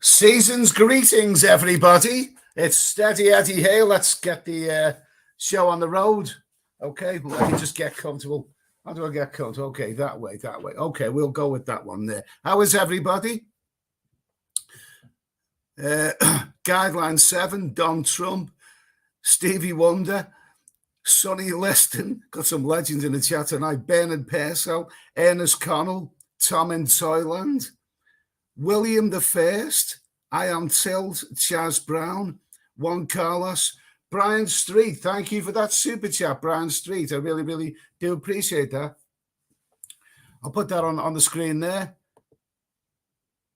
Season's greetings, everybody. It's Steady Eddie here. Let's get the show on the road. Okay, let me just get comfortable. How do I get comfortable? Okay, that way. Okay, we'll go with that one there. How is everybody? Guideline 7, Don Trump, Stevie Wonder, Sonny Liston, got some legends in the chat tonight, Bernard Purcell, Ernest Connell, Tom in Thailand, William the First, I Am Tilt, Chaz Brown, Juan Carlos, Brian Street. Thank you for that super chat, Brian Street. I really, really do appreciate that. I'll put that on the screen there.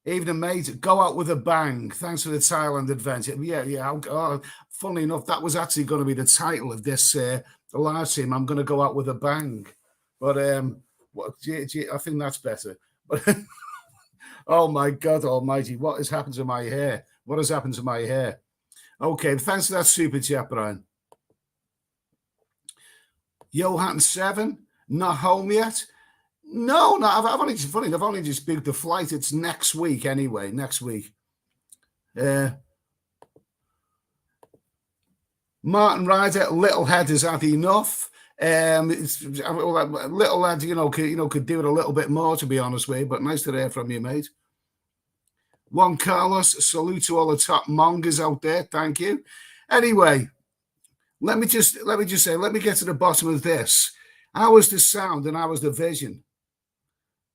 Evening, mate. Go out with a bang. Thanks for the Thailand adventure. Yeah. Funnily enough, that was actually going to be the title of this live stream. I'm going to go out with a bang. But I think that's better. But oh, my God almighty. What has happened to my hair? What has happened to my hair? Okay, thanks for that super chat, Brian. Johan 7, not home yet. No, I've only just booked the flight. It's next week anyway. Next week. Martin Ryder, Littlehead has had enough. Littlehead, could do it a little bit more, to be honest with you. But nice to hear from you, mate. Juan Carlos, salute to all the top mongers out there. Thank you. Anyway, let me get to the bottom of this. How was the sound and how was the vision?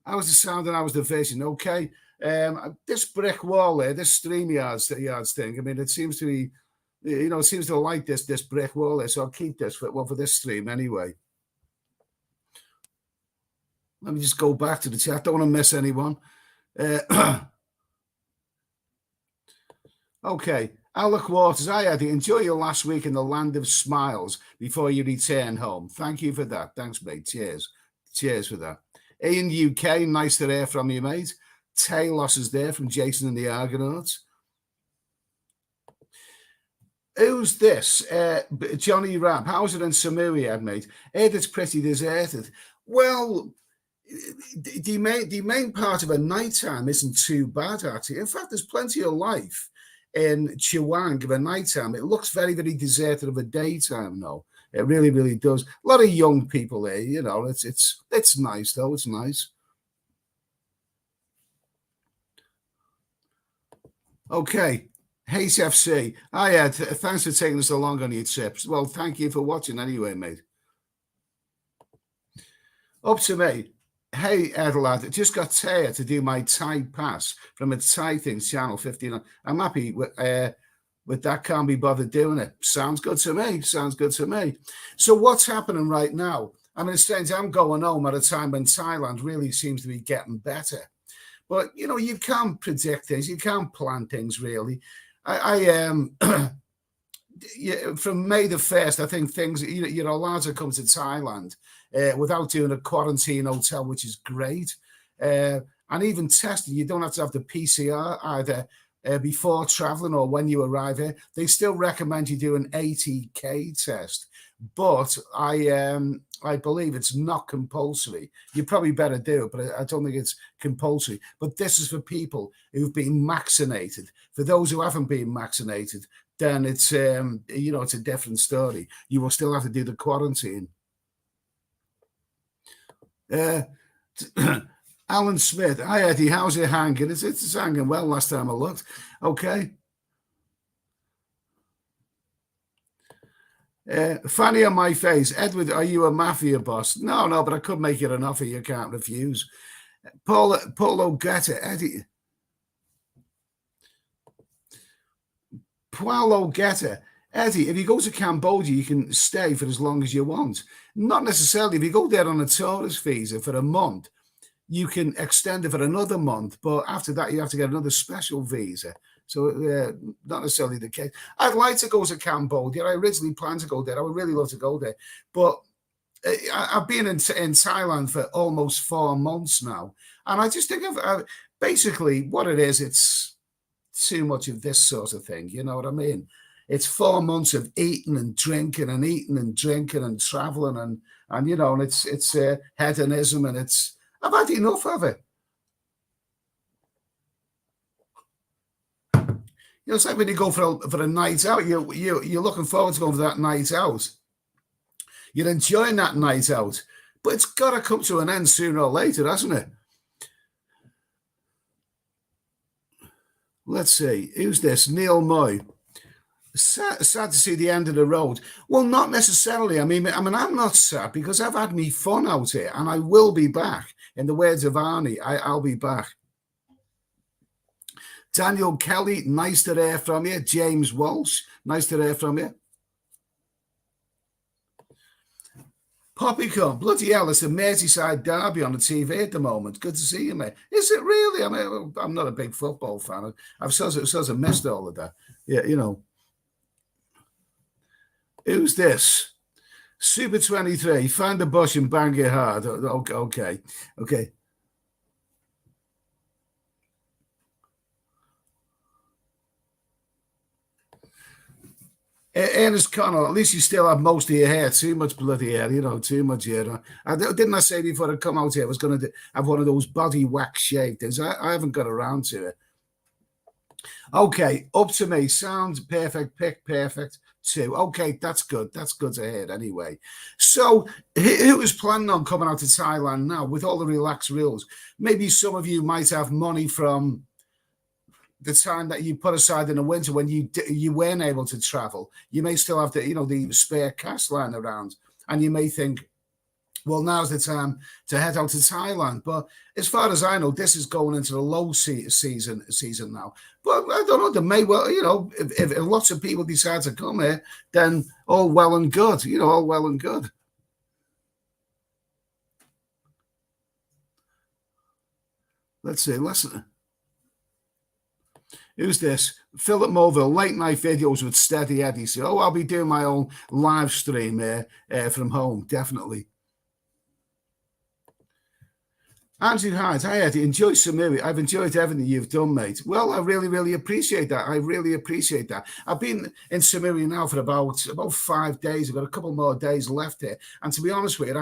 How was the sound and how was the vision? Okay. This brick wall there, this StreamYards thing, I mean, it seems to be, it seems to like this brick wall there. So I'll keep this for this stream anyway. Let me just go back to the chat. I don't want to miss anyone. Okay. Alec Waters, hi Eddie. Enjoy your last week in the land of smiles before you return home. Thank you for that. Thanks, mate. Cheers. Cheers for that. Ian UK, nice to hear from you, mate. Talos is there from Jason and the Argonauts. Who's this? Johnny Rabb. How's it in Samui, Ed, mate? Ed, it's pretty deserted. Well, the main part of a nighttime isn't too bad, actually. In fact, there's plenty of life in Chewang of a nighttime. It looks very, very deserted of a daytime, though. It really, really does. A lot of young people there, it's nice, though. It's nice. Okay. HFC. Hi, Ed. Thanks for taking us along on your trips. Well, thank you for watching anyway, mate. Up to me. Hey, Edelad, just got Taya to do my Thai pass from a Thai Things channel 59. I'm happy with that. Can't be bothered doing it. Sounds good to me. Sounds good to me. So what's happening right now? I mean, it's strange. I'm going home at a time when Thailand really seems to be getting better. But, you can't predict things. You can't plan things, really. From May the 1st, I think things, you're allowed to come to Thailand without doing a quarantine hotel, which is great. And even testing, you don't have to have the PCR either before traveling or when you arrive here. They still recommend you do an ATK test, but I believe it's not compulsory. You probably better do it, but I don't think it's compulsory. But this is for people who've been vaccinated. For those who haven't been vaccinated, then it's it's a different story. You will still have to do the quarantine. Alan Smith, hi Eddie, how's it hanging? It's hanging well last time I looked. Okay. Funny on my face. Edward, are you a mafia boss? No, but I could make you an offer you can't refuse. Paulo Guetta, Eddie. Paulo Guetta. Eddie, if you go to Cambodia, you can stay for as long as you want. Not necessarily. If you go there on a tourist visa for a month, you can extend it for another month. But after that, you have to get another special visa. So not necessarily the case. I'd like to go to Cambodia. I originally planned to go there. I would really love to go there. But I've been in Thailand for almost 4 months now. And I just think of basically what it is, it's too much of this sort of thing. You know what I mean? It's 4 months of eating and drinking and traveling and it's hedonism and I've had enough of it. You know, it's like when you go for a night out, you're looking forward to going for that night out. You're enjoying that night out, but it's got to come to an end sooner or later, hasn't it? Let's see. Who's this? Neil Moy. Sad to see the end of the road. Well, not necessarily. I mean, I'm not sad because I've had me fun out here, and I will be back. In the words of Arnie, I'll be back. Daniel Kelly, nice to hear from you. James Walsh, nice to hear from you. Poppycomb, bloody hell, it's a Merseyside derby on the TV at the moment. Good to see you, mate. Is it really? I mean, I'm not a big football fan. I've sort of missed all of that. Yeah, you know. Who's this? Super 23. Find the bush and bang it hard. Okay. Ernest Connell, at least you still have most of your hair. Too much bloody hair, you know, too much hair. Didn't I say before I come out here I was going to have one of those body wax shave things? I haven't got around to it. Okay, up to me. Sound perfect, pick perfect. 2. Okay, that's good. That's good to hear anyway. So who is planning on coming out to Thailand now with all the relaxed rules? Maybe some of you might have money from the time that you put aside in the winter when you weren't able to travel. You may still have the spare cash lying around, and you may think, well, now's the time to head out to Thailand. But as far as I know, this is going into the low season now. But I don't know. There may well, if lots of people decide to come here, then all well and good. All well and good. Let's see. Listen. Who's this? Philip Mulville, late night videos with Steady Eddie. So, I'll be doing my own live stream from home, definitely. Andrew Hyde, hi Eddie, enjoy Samui. I've enjoyed everything you've done, mate. Well, I really, really appreciate that. I really appreciate that. I've been in Samui now for about 5 days. I've got a couple more days left here. And to be honest with you,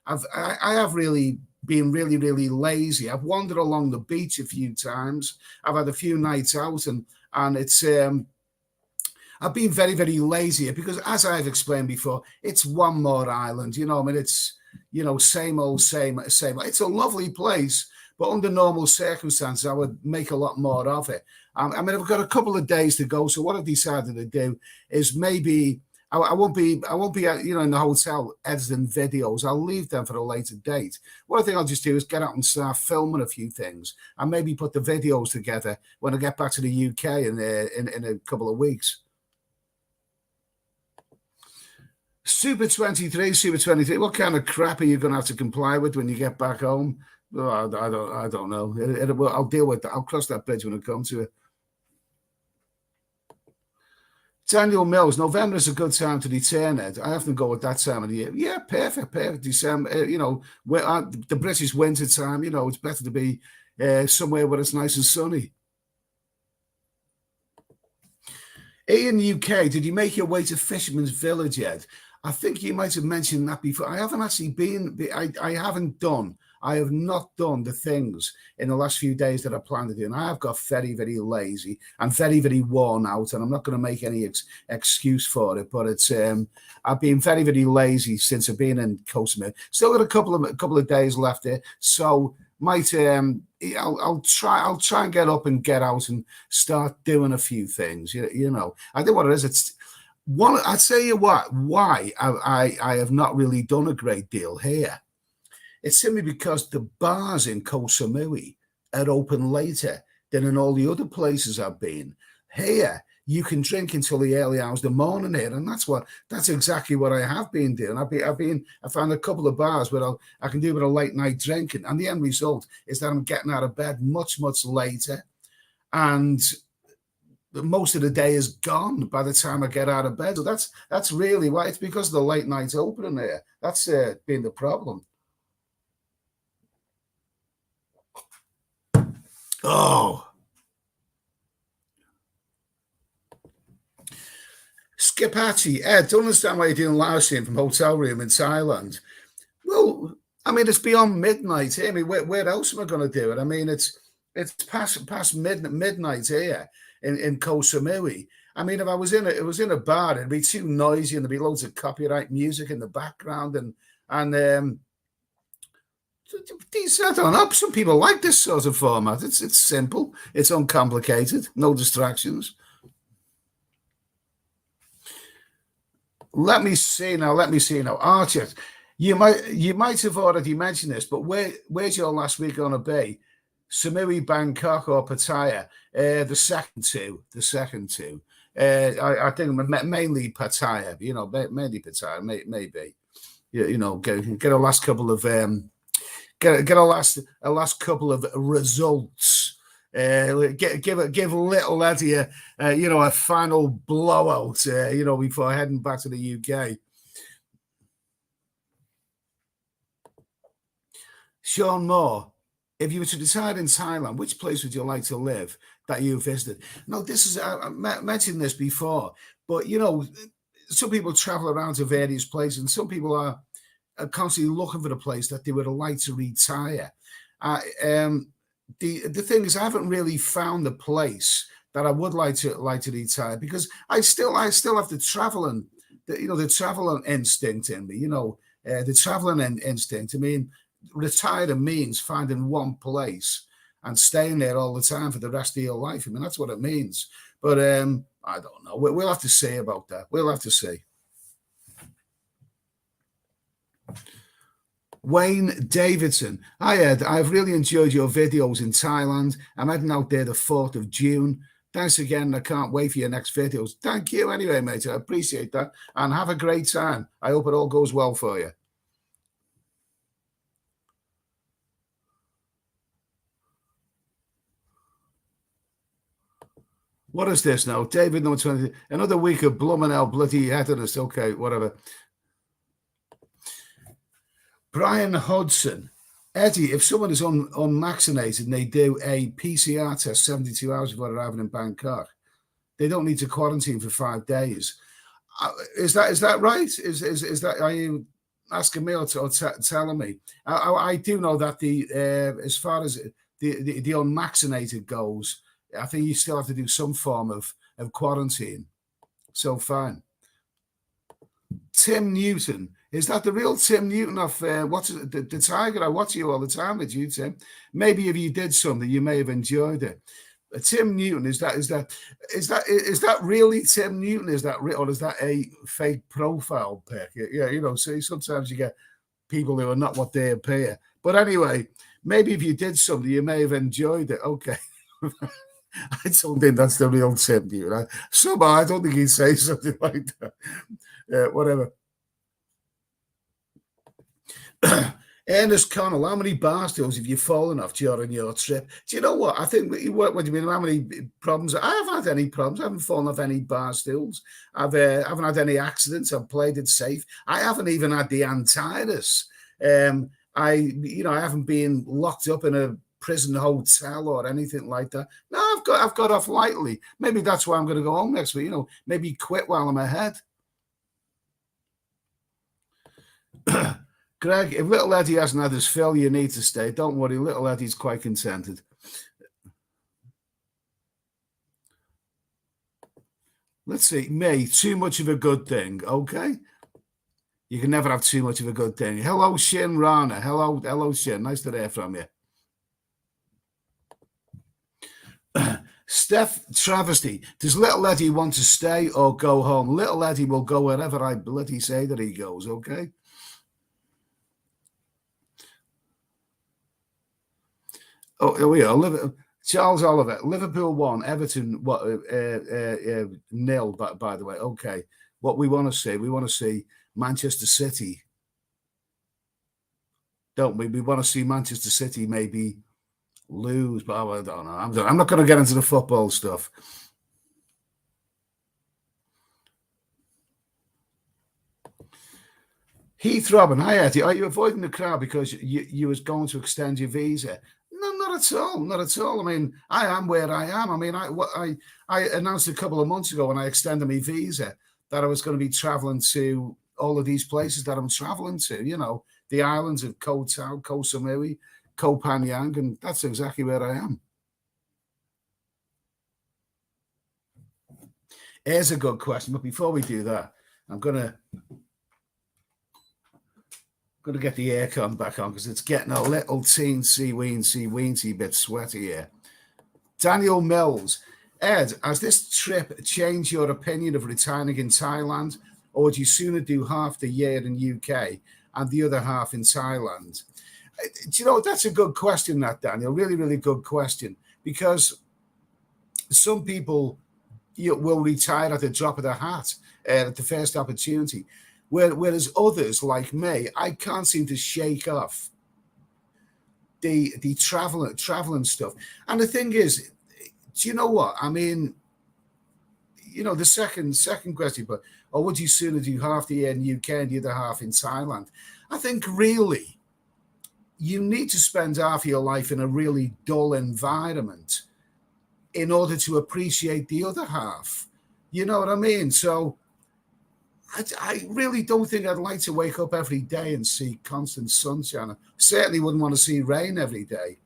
I have really been really, really lazy. I've wandered along the beach a few times. I've had a few nights out, and it's I've been very, very lazy because, as I've explained before, it's one more island. It's same old, same. It's a lovely place, but under normal circumstances, I would make a lot more of it. I've got a couple of days to go, so what I've decided to do is maybe I won't be in the hotel editing videos. I'll leave them for a later date. What I think I'll just do is get out and start filming a few things, and maybe put the videos together when I get back to the UK in a couple of weeks. Super 23. What kind of crap are you going to have to comply with when you get back home? Oh, I don't know. I'll deal with that. I'll cross that bridge when I come to it. Daniel Mills, November is a good time to return, Ed. I often go at that time of the year. Yeah, perfect. December, the British winter time, it's better to be somewhere where it's nice and sunny. In the UK, did you make your way to Fisherman's Village yet? I think you might have mentioned that before. I haven't actually been. I have not done the things in the last few days that I planned to do. And I have got very, very lazy and very, very worn out. And I'm not going to make any excuse for it. But it's I've been very, very lazy since I've been in Koh Samui. Still got a couple of days left there. So I'll try and get up and get out and start doing a few things. I think what it is. It's one. I tell you what. Why I have not really done a great deal here. It's simply because the bars in Koh Samui are open later than in all the other places I've been. Here, you can drink until the early hours of the morning here, and that's exactly what I have been doing. I found a couple of bars where I can do with a late night drinking, and the end result is that I'm getting out of bed much, much later, and most of the day is gone by the time I get out of bed. So that's really why. It's because of the late night opening there. That's been the problem. Oh, Skipachi, Ed, don't understand why you're doing live stream from hotel room in Thailand. Well, I mean, it's beyond midnight here. I mean, where else am I going to do it? I mean, it's past midnight here. in Koh Samui. I mean, if I was in a bar, it'd be too noisy and there'd be loads of copyright music in the background and I don't know. Some people like this sort of format. It's simple. It's uncomplicated. No distractions. Let me see now. Archer, you might have already mentioned this, but where's your last week going to be? Samui, Bangkok, or Pattaya? The second two. I think mainly Pattaya. Mainly Pattaya. Maybe. Get a last couple of get a last couple of results. Give little Eddie a final blowout. Before heading back to the UK. Sean Moore, if you were to decide in Thailand, which place would you like to live that you visited? No, I mentioned this before, but some people travel around to various places, and some people are constantly looking for a place that they would like to retire. The thing is, I haven't really found a place that I would like to retire, because I still have the traveling, the traveling instinct in me. The traveling instinct. I mean, retiring means finding one place and staying there all the time for the rest of your life. I mean, that's what it means. But I don't know. We'll have to see about that. We'll have to see. Wayne Davidson, hi Ed, I've really enjoyed your videos in Thailand. I'm heading out there the 4th of June. Thanks again. I can't wait for your next videos. Thank you anyway, mate. I appreciate that. And have a great time. I hope it all goes well for you. What is this now? David, number 20. Another week of blooming hell, bloody headedness. Okay, whatever. Brian Hodson. Eddie, if someone is unvaccinated and they do a PCR test 72 hours before arriving in Bangkok, they don't need to quarantine for 5 days. Is that right? Is that, are you asking me or telling me? I do know that as far as the unvaccinated goes, I think you still have to do some form of quarantine. So fine. Tim Newton. Is that the real Tim Newton of what's it, the Tiger? I watch you all the time with you, Tim. Maybe if you did something, you may have enjoyed it. Tim Newton, is that really Tim Newton? Is that real, or is that a fake profile pic? Yeah, so sometimes you get people who are not what they appear. But anyway, maybe if you did something, you may have enjoyed it. Okay. I don't think that's the real Tim Newton. Somehow I don't think he'd say something like that. Whatever. Ernest Connell, how many bar stools have you fallen off during your trip? Do you know what? I think what do you mean? How many problems? I haven't had any problems. I haven't fallen off any bar stools. I haven't had any accidents. I've played it safe. I haven't even had the antivirus. I haven't been locked up in a prison hotel or anything like that. No, I've got off lightly. Maybe that's why I'm going to go home next week. Maybe quit while I'm ahead. Greg, if little Eddie hasn't had his fill, you need to stay. Don't worry, little Eddie's quite contented. Let's see. Me, too much of a good thing. Okay. You can never have too much of a good thing. Hello, Shin Rana. Hello, Shin. Nice to hear from you. Steph Travesty, does little Eddie want to stay or go home? Little Eddie will go wherever I bloody say that he goes, okay? Oh, here we are. Charles Oliver, Liverpool 1, Everton 0, by the way. Okay. What we want to see Manchester City, don't we? We want to see Manchester City maybe lose, but I don't know. I'm not going to get into the football stuff. Heath Robin, hi Eddie. Are you avoiding the crowd because you was going to extend your visa? No, not at all. Not at all. I mean, I am where I am. I mean, I announced a couple of months ago when I extended my visa that I was going to be traveling to all of these places that I'm traveling to. The islands of Koh Tao, Koh Samui, Koh Phangan, and that's exactly where I am. Here's a good question, but before we do that, I'm gonna get the aircon back on because it's getting a little weensy bit sweaty here. Daniel Mills. Ed, has this trip changed your opinion of retiring in Thailand, or would you sooner do half the year in UK and the other half in Thailand? Do you know, that's a good question, that, Daniel. Really, really good question. Because some people will retire at the drop of the hat at the first opportunity, whereas others, like me, I can't seem to shake off the traveling stuff. And the thing is, do you know what? I mean, you know, the second question, but or would you sooner do half the year in the UK and the other half in Thailand? I think really you need to spend half your life in a really dull environment in order to appreciate the other half. You know what I mean? So I really don't think I'd like to wake up every day and see constant sunshine. I certainly wouldn't want to see rain every day.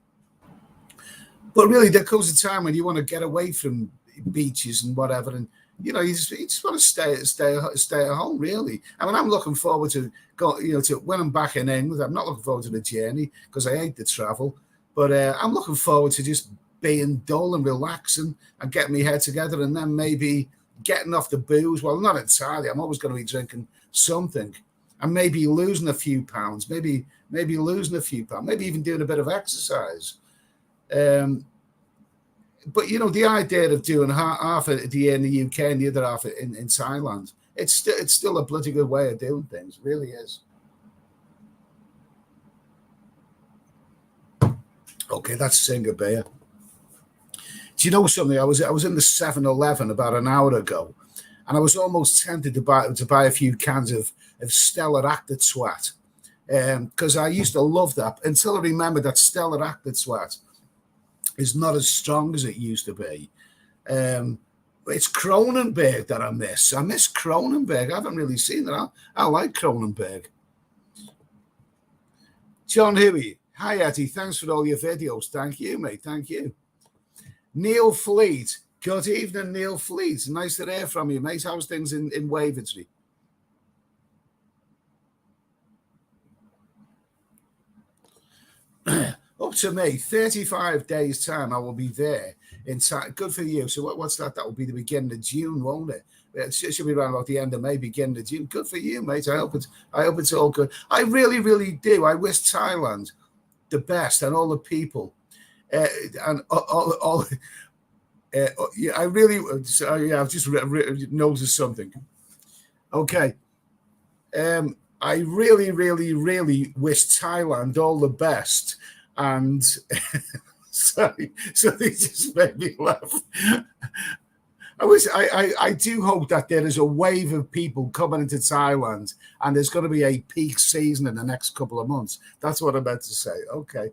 But really, there comes a time when you want to get away from beaches and whatever, and you know, you just want to stay at home. Really, I mean, I'm looking forward to to when I'm back in England. I'm not looking forward to the journey because I hate the travel, but I'm looking forward to just being dull and relaxing and getting my head together, and then maybe getting off the booze. Well, not entirely. I'm always going to be drinking something, and maybe losing a few pounds. Maybe losing a few pounds. Maybe even doing a bit of exercise. But you know, the idea of doing half of the year in the UK and the other half in Thailand, it's still a bloody good way of doing things. It really is. Okay, that's Singer Beer. Do you know something? I was in the 7-Eleven about an hour ago, and I was almost tempted to buy a few cans of Stella Artois, because I used to love that until I remembered that Stella Artois is not as strong as it used to be. It's Kronenberg that I miss. I miss Kronenberg. I haven't really seen that. I like Kronenberg. John Huey. Hi, Eddie. Thanks for all your videos. Thank you, mate. Thank you. Neil Fleet. Good evening, Neil Fleet. Nice to hear from you, mate. How's things in Wavertree? Up to me, 35 days time, I will be there. Good for you. So what's that? That will be the beginning of June, won't it? It should be around about the end of May, beginning of June. Good for you, mate. I hope it's all good. I really, really do. I wish Thailand the best and all the people. And all yeah, I really. Yeah, I've just noticed something. Okay. I really, really, really wish Thailand all the best. And sorry, so they just made me laugh. I do hope that there is a wave of people coming into Thailand, and there's going to be a peak season in the next couple of months. That's what I meant to say. Okay.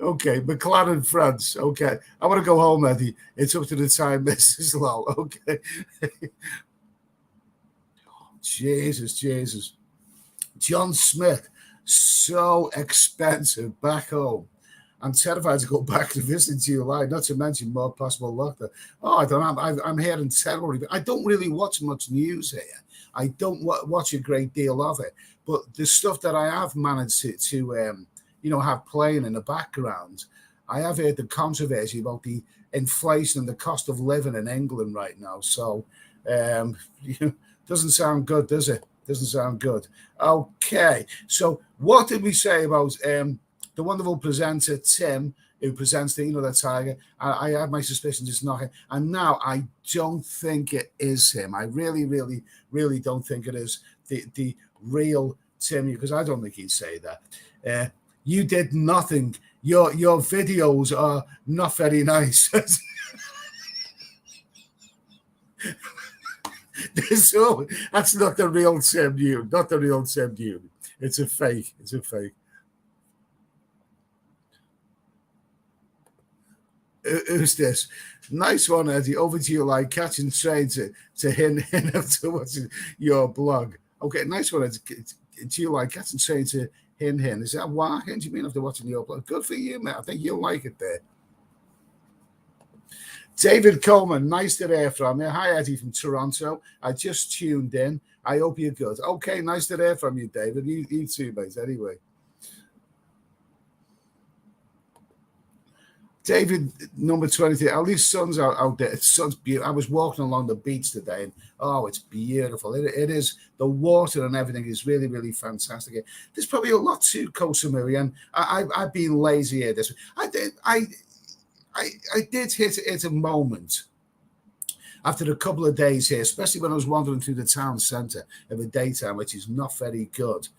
Okay, McLaren, France. Okay, I want to go home, Eddie. It's up to the time, Mrs. Lol. Okay. Jesus. John Smith, so expensive back home. I'm terrified to go back to visit July, not to mention more possible lockdown. Oh, I don't know. I'm hearing terrible. I don't really watch much news here. I don't watch a great deal of it. But the stuff that I have managed to have playing in the background, I have heard the controversy about the inflation and the cost of living in England right now. So, doesn't sound good, does it? Doesn't sound good. Okay, so what did we say about the wonderful presenter Tim, who presents the Tiger? I had my suspicions it's not him, and now I don't think it is him. I really, really, really don't think it is the real Tim, because I don't think he'd say that. You did nothing. Your videos are not very nice. That's not the real Sam Newton. Not the real Sam Newton. It's a fake. It's a fake. Who's this? Nice one, Eddie. Over to you, like catching train to hin after watching your blog. Okay, nice one, Eddie. To you, like catching train to hin. Is that why? Do you mean after watching your blog? Good for you, man. I think you'll like it there. David Coleman, nice to hear from you. Hi, Eddie from Toronto. I just tuned in. I hope you're good. Okay, nice to hear from you, David. You too, mate, anyway. David, number 23. At least sun's out there. Sun's beautiful. I was walking along the beach today, and oh, it's beautiful. It is. The water and everything is really, really fantastic. There's probably a lot to Koh Samui, and I've been lazy here this week. I did hit a moment after a couple of days here, especially when I was wandering through the town centre of a daytime, which is not very good.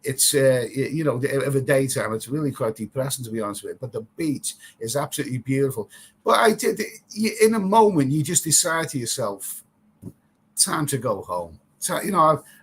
It's of a daytime, it's really quite depressing, to be honest with you. But the beach is absolutely beautiful. But in a moment, you just decide to yourself, time to go home. So,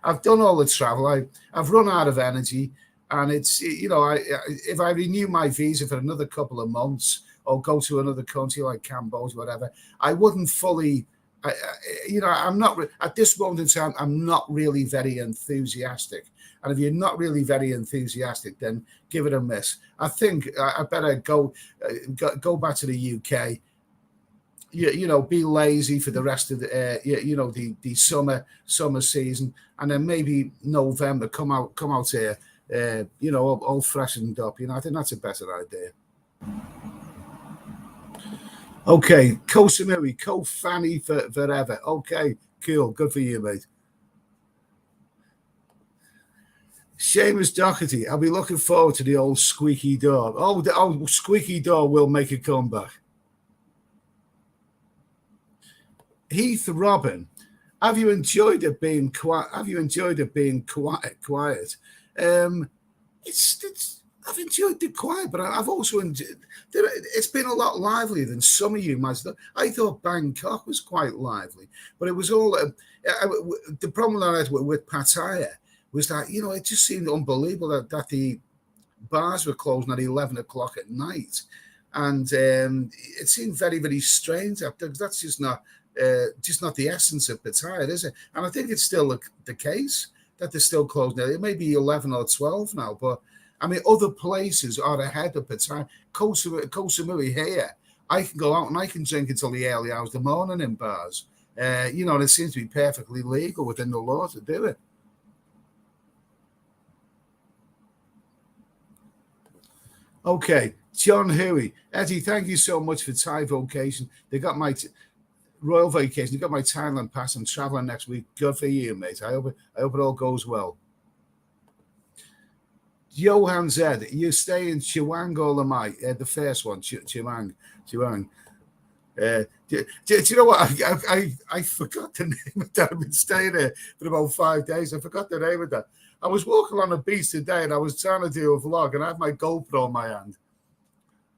I've done all the travel. I've run out of energy, and it's if I renew my visa for another couple of months or go to another country like Cambodia, whatever, I wouldn't fully. I'm not at this moment in time. I'm not really very enthusiastic. And if you're not really very enthusiastic, then give it a miss. I think I better go back to the UK. Be lazy for the rest of the summer season, and then maybe November come out here, all freshened up. I think that's a better idea. Okay, Koh Samui, Koh Fanny forever. Okay, cool, good for you, mate. Seamus Doherty, I'll be looking forward to the old squeaky door. Oh, the old squeaky door will make a comeback. Heath Robin, have you enjoyed it being quiet? Have you enjoyed it being quiet? I've enjoyed the quiet, but I've also enjoyed. It's been a lot livelier than some of you might have. I thought Bangkok was quite lively, but it was all. The problem I had with Pattaya was that it just seemed unbelievable that the bars were closing at 11 o'clock at night, and it seemed very, very strange. That's just not the essence of Pattaya, is it? And I think it's still the case that they're still closed now. It may be 11 or 12 now, but I mean, other places are ahead of Pattaya. Koh Samui here, I can go out and I can drink until the early hours of the morning in bars. And it seems to be perfectly legal within the law to do it. Okay, John Huey. Eddie, thank you so much for Thai vocation. They got my royal vacation. They got my Thailand pass. I'm traveling next week. Good for you, mate. I hope it all goes well. Johan Z, you stay in Chiang or Lamai? The first one, Chiang. Do you know what? I forgot the name of that. I've been staying there for about 5 days. I forgot the name of that. I was walking on the beach today and I was trying to do a vlog and I had my GoPro in my hand.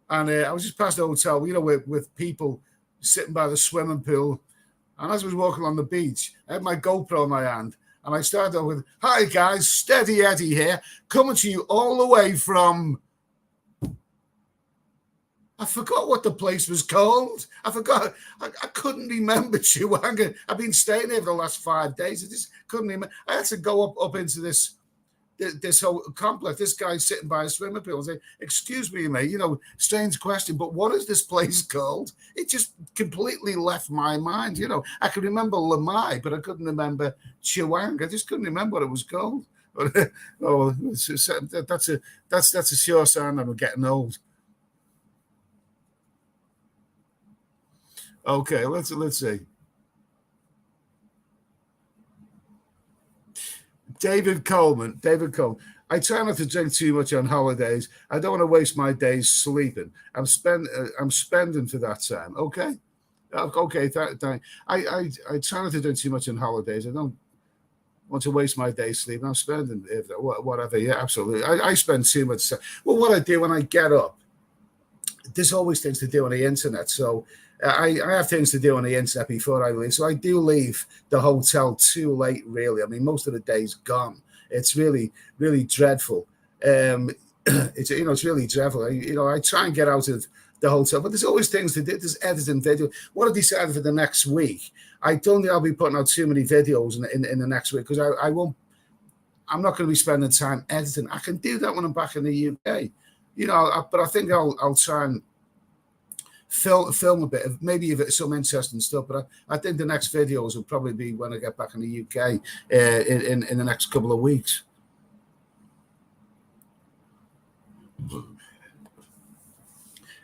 And I was just past the hotel, with people sitting by the swimming pool. And as I was walking on the beach, I had my GoPro in my hand. And I started off with, "Hi guys, Steady Eddie here, coming to you all the way from," I forgot what the place was called. I forgot. I couldn't remember Chihuahua. I've been staying there for the last 5 days. I just couldn't remember. I had to go up into this whole complex. This guy's sitting by a swimming pool and say, "Excuse me, mate, strange question, but what is this place called?" It just completely left my mind. I could remember Lamai, but I couldn't remember Chihuahua. I just couldn't remember what it was called. Oh, that's a sure sign that I'm getting old. Okay, let's see. David Coleman. I try not to drink too much on holidays. I don't want to waste my days sleeping. I'm spending for that time. Okay. Okay. I try not to drink too much on holidays. I don't want to waste my days sleeping. I'm spending whatever. Yeah, absolutely. I spend too much time. Well, what I do when I get up, there's always things to do on the internet. So I have things to do on the internet before I leave. So I do leave the hotel too late, really. I mean, most of the day's gone. It's really, really dreadful. It's really dreadful. I try and get out of the hotel, but there's always things to do. There's editing video. What I decided for the next week, I don't think I'll be putting out too many videos in the next week because I won't. I'm not going to be spending time editing. I can do that when I'm back in the UK, but I think I'll try and film a bit of maybe if it's some interesting stuff. But I think the next videos will probably be when I get back in the UK in the next couple of weeks.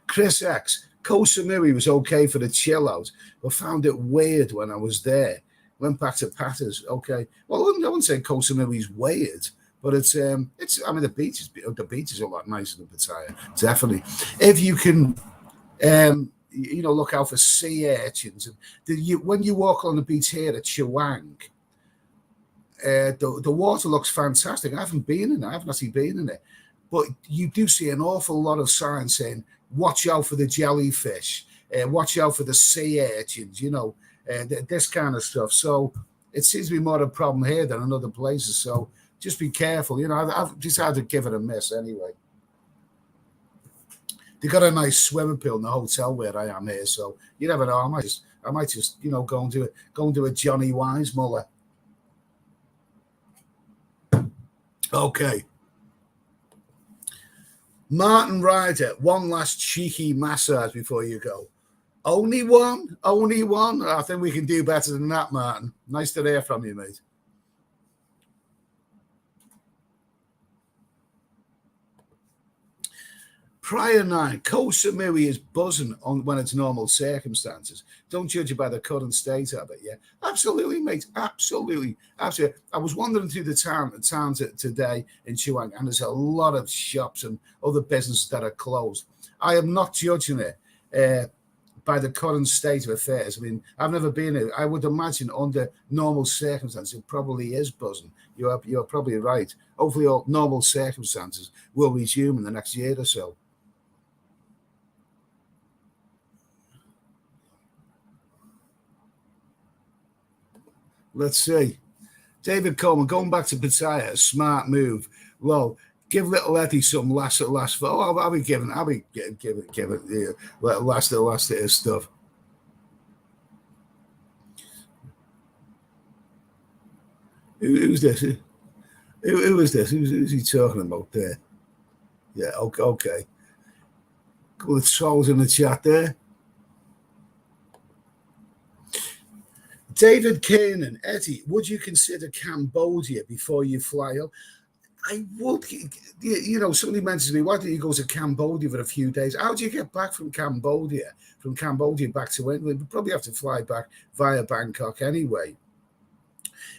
Chris X, Koh Samui was okay for the chill out, but found it weird when I was there. Went back to Patters. Okay, well, I wouldn't say Koh Samui is weird, but it's. I mean, the beach is a lot nicer than Pattaya. Definitely, if you can, look out for sea urchins. When you walk on the beach here at Chewang, the water looks fantastic. I haven't been in it. I haven't actually been in it, but you do see an awful lot of signs saying, "Watch out for the jellyfish. Watch out for the sea urchins." This kind of stuff. So it seems to be more a problem here than in other places. So just be careful. I've decided to give it a miss anyway. They got a nice swimming pool in the hotel where I am here, so you never know. I might just go and do a Johnny Weissmuller. Okay. Martin Ryder, one last cheeky massage before you go. Only one? Only one? I think we can do better than that, Martin. Nice to hear from you, mate. Prior 9, Koh Samui is buzzing when it's normal circumstances. Don't judge it by the current state of it, yeah? Absolutely, mate. Absolutely. Absolutely. I was wandering through the town today in Chewang, and there's a lot of shops and other businesses that are closed. I am not judging it by the current state of affairs. I mean, I've never been here. I would imagine under normal circumstances, it probably is buzzing. You're probably right. Hopefully all normal circumstances will resume in the next year or so. Let's see. David Coleman, going back to Pattaya, a smart move. Well, give little Eddie some last. Oh, I'll be giving last stuff. Who's this? Who is this? Who's he talking about there? Yeah, okay. Couple of trolls in the chat there. David Kiernan, Eddie, would you consider Cambodia before you fly up? I would. Somebody mentions to me, why don't you go to Cambodia for a few days? How do you get back from Cambodia? From Cambodia back to England? We'd probably have to fly back via Bangkok anyway.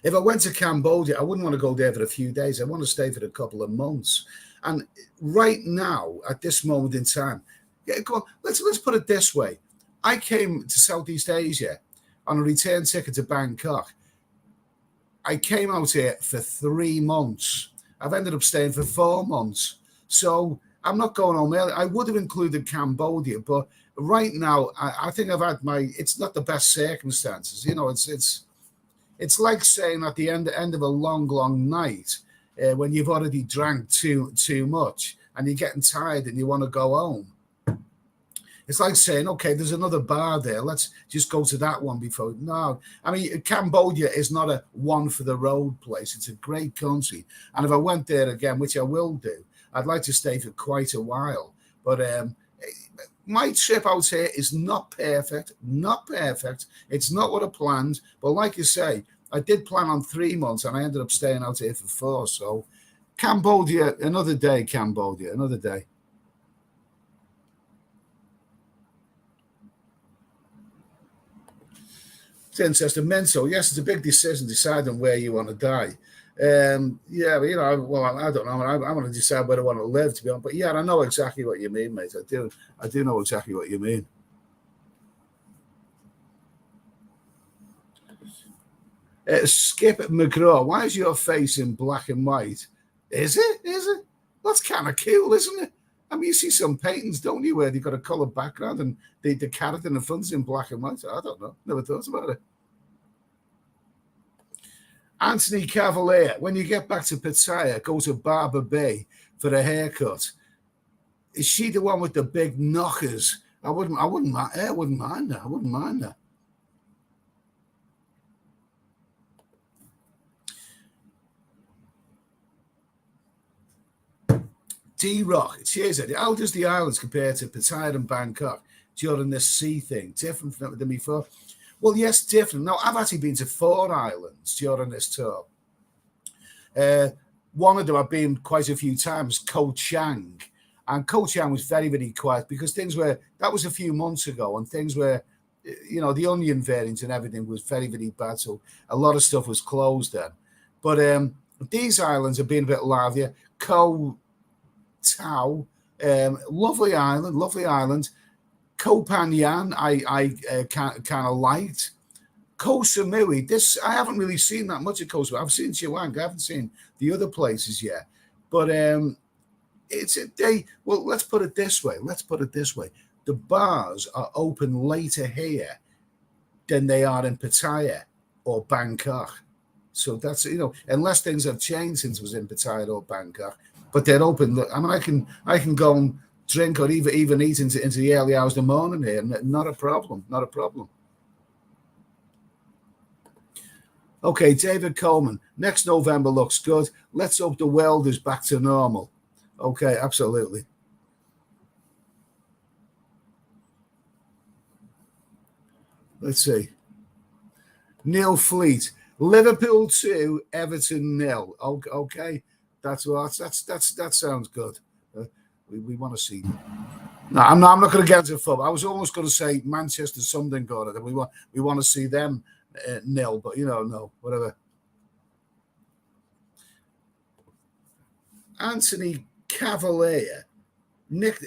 If I went to Cambodia, I wouldn't want to go there for a few days. I want to stay for a couple of months. And right now, at this moment in time, let's put it this way. I came to Southeast Asia on a return ticket to Bangkok. I came out here for 3 months. I've ended up staying for 4 months. So I'm not going home early. I would have included Cambodia, but right now, I think I've had it's not the best circumstances. It's like saying at the end of a long night when you've already drank too much and you're getting tired and you want to go home. It's like saying, okay, there's another bar there. Let's just go to that one before. No, I mean, Cambodia is not a one for the road place. It's a great country. And if I went there again, which I will do, I'd like to stay for quite a while. But my trip out here is not perfect. Not perfect. It's not what I planned. But like you say, I did plan on 3 months and I ended up staying out here for 4. So Cambodia, another day, Cambodia, another day. It's interesting. Mental, yes, it's a big decision deciding where you want to die. Yeah, well, I don't know. I want to decide where I want to live, to be honest. But yeah, I know exactly what you mean, mate. I do know exactly what you mean. Skip McGraw, why is your face in black and white? Is it? That's kind of cool, isn't it? I mean, you see some paintings, don't you, where they've got a coloured background and the carrot in the front is in black and white. I don't know. Never thought about it. Anthony Cavalier, when you get back to Pattaya, go to Barber Bay for a haircut. Is she the one with the big knockers? I wouldn't mind that. I wouldn't mind that. D-Rock, cheers, Eddie. How does the islands compare to Pattaya and Bangkok during this sea thing? Different than before? Well, yes, different. Now, I've actually been to 4 islands during this tour. One of them I've been quite a few times, Koh Chang. And Koh Chang was very, very quiet because that was a few months ago, and things were, the onion variant and everything was very, very bad. So a lot of stuff was closed then. But these islands have been a bit livelier. Koh Tao, lovely island. Koh Phangan, I kind of liked. Koh Samui, I haven't really seen that much of Koh Samui. I've seen Chiang, I haven't seen the other places yet. But let's put it this way. The bars are open later here than they are in Pattaya or Bangkok. So that's, unless things have changed since it was in Pattaya or Bangkok, but they're open. I mean, I can go and drink or even eat into the early hours of the morning here. Not a problem. Okay, David Coleman. Next November looks good. Let's hope the world is back to normal. Okay, absolutely. Let's see. Neil Fleet. Liverpool 2, Everton 0. Okay, that sounds good. We want to see. No, I'm not going to get into football. I was almost going to say Manchester something got it. We want to see them 0, but no, whatever. Anthony Cavalier. Nick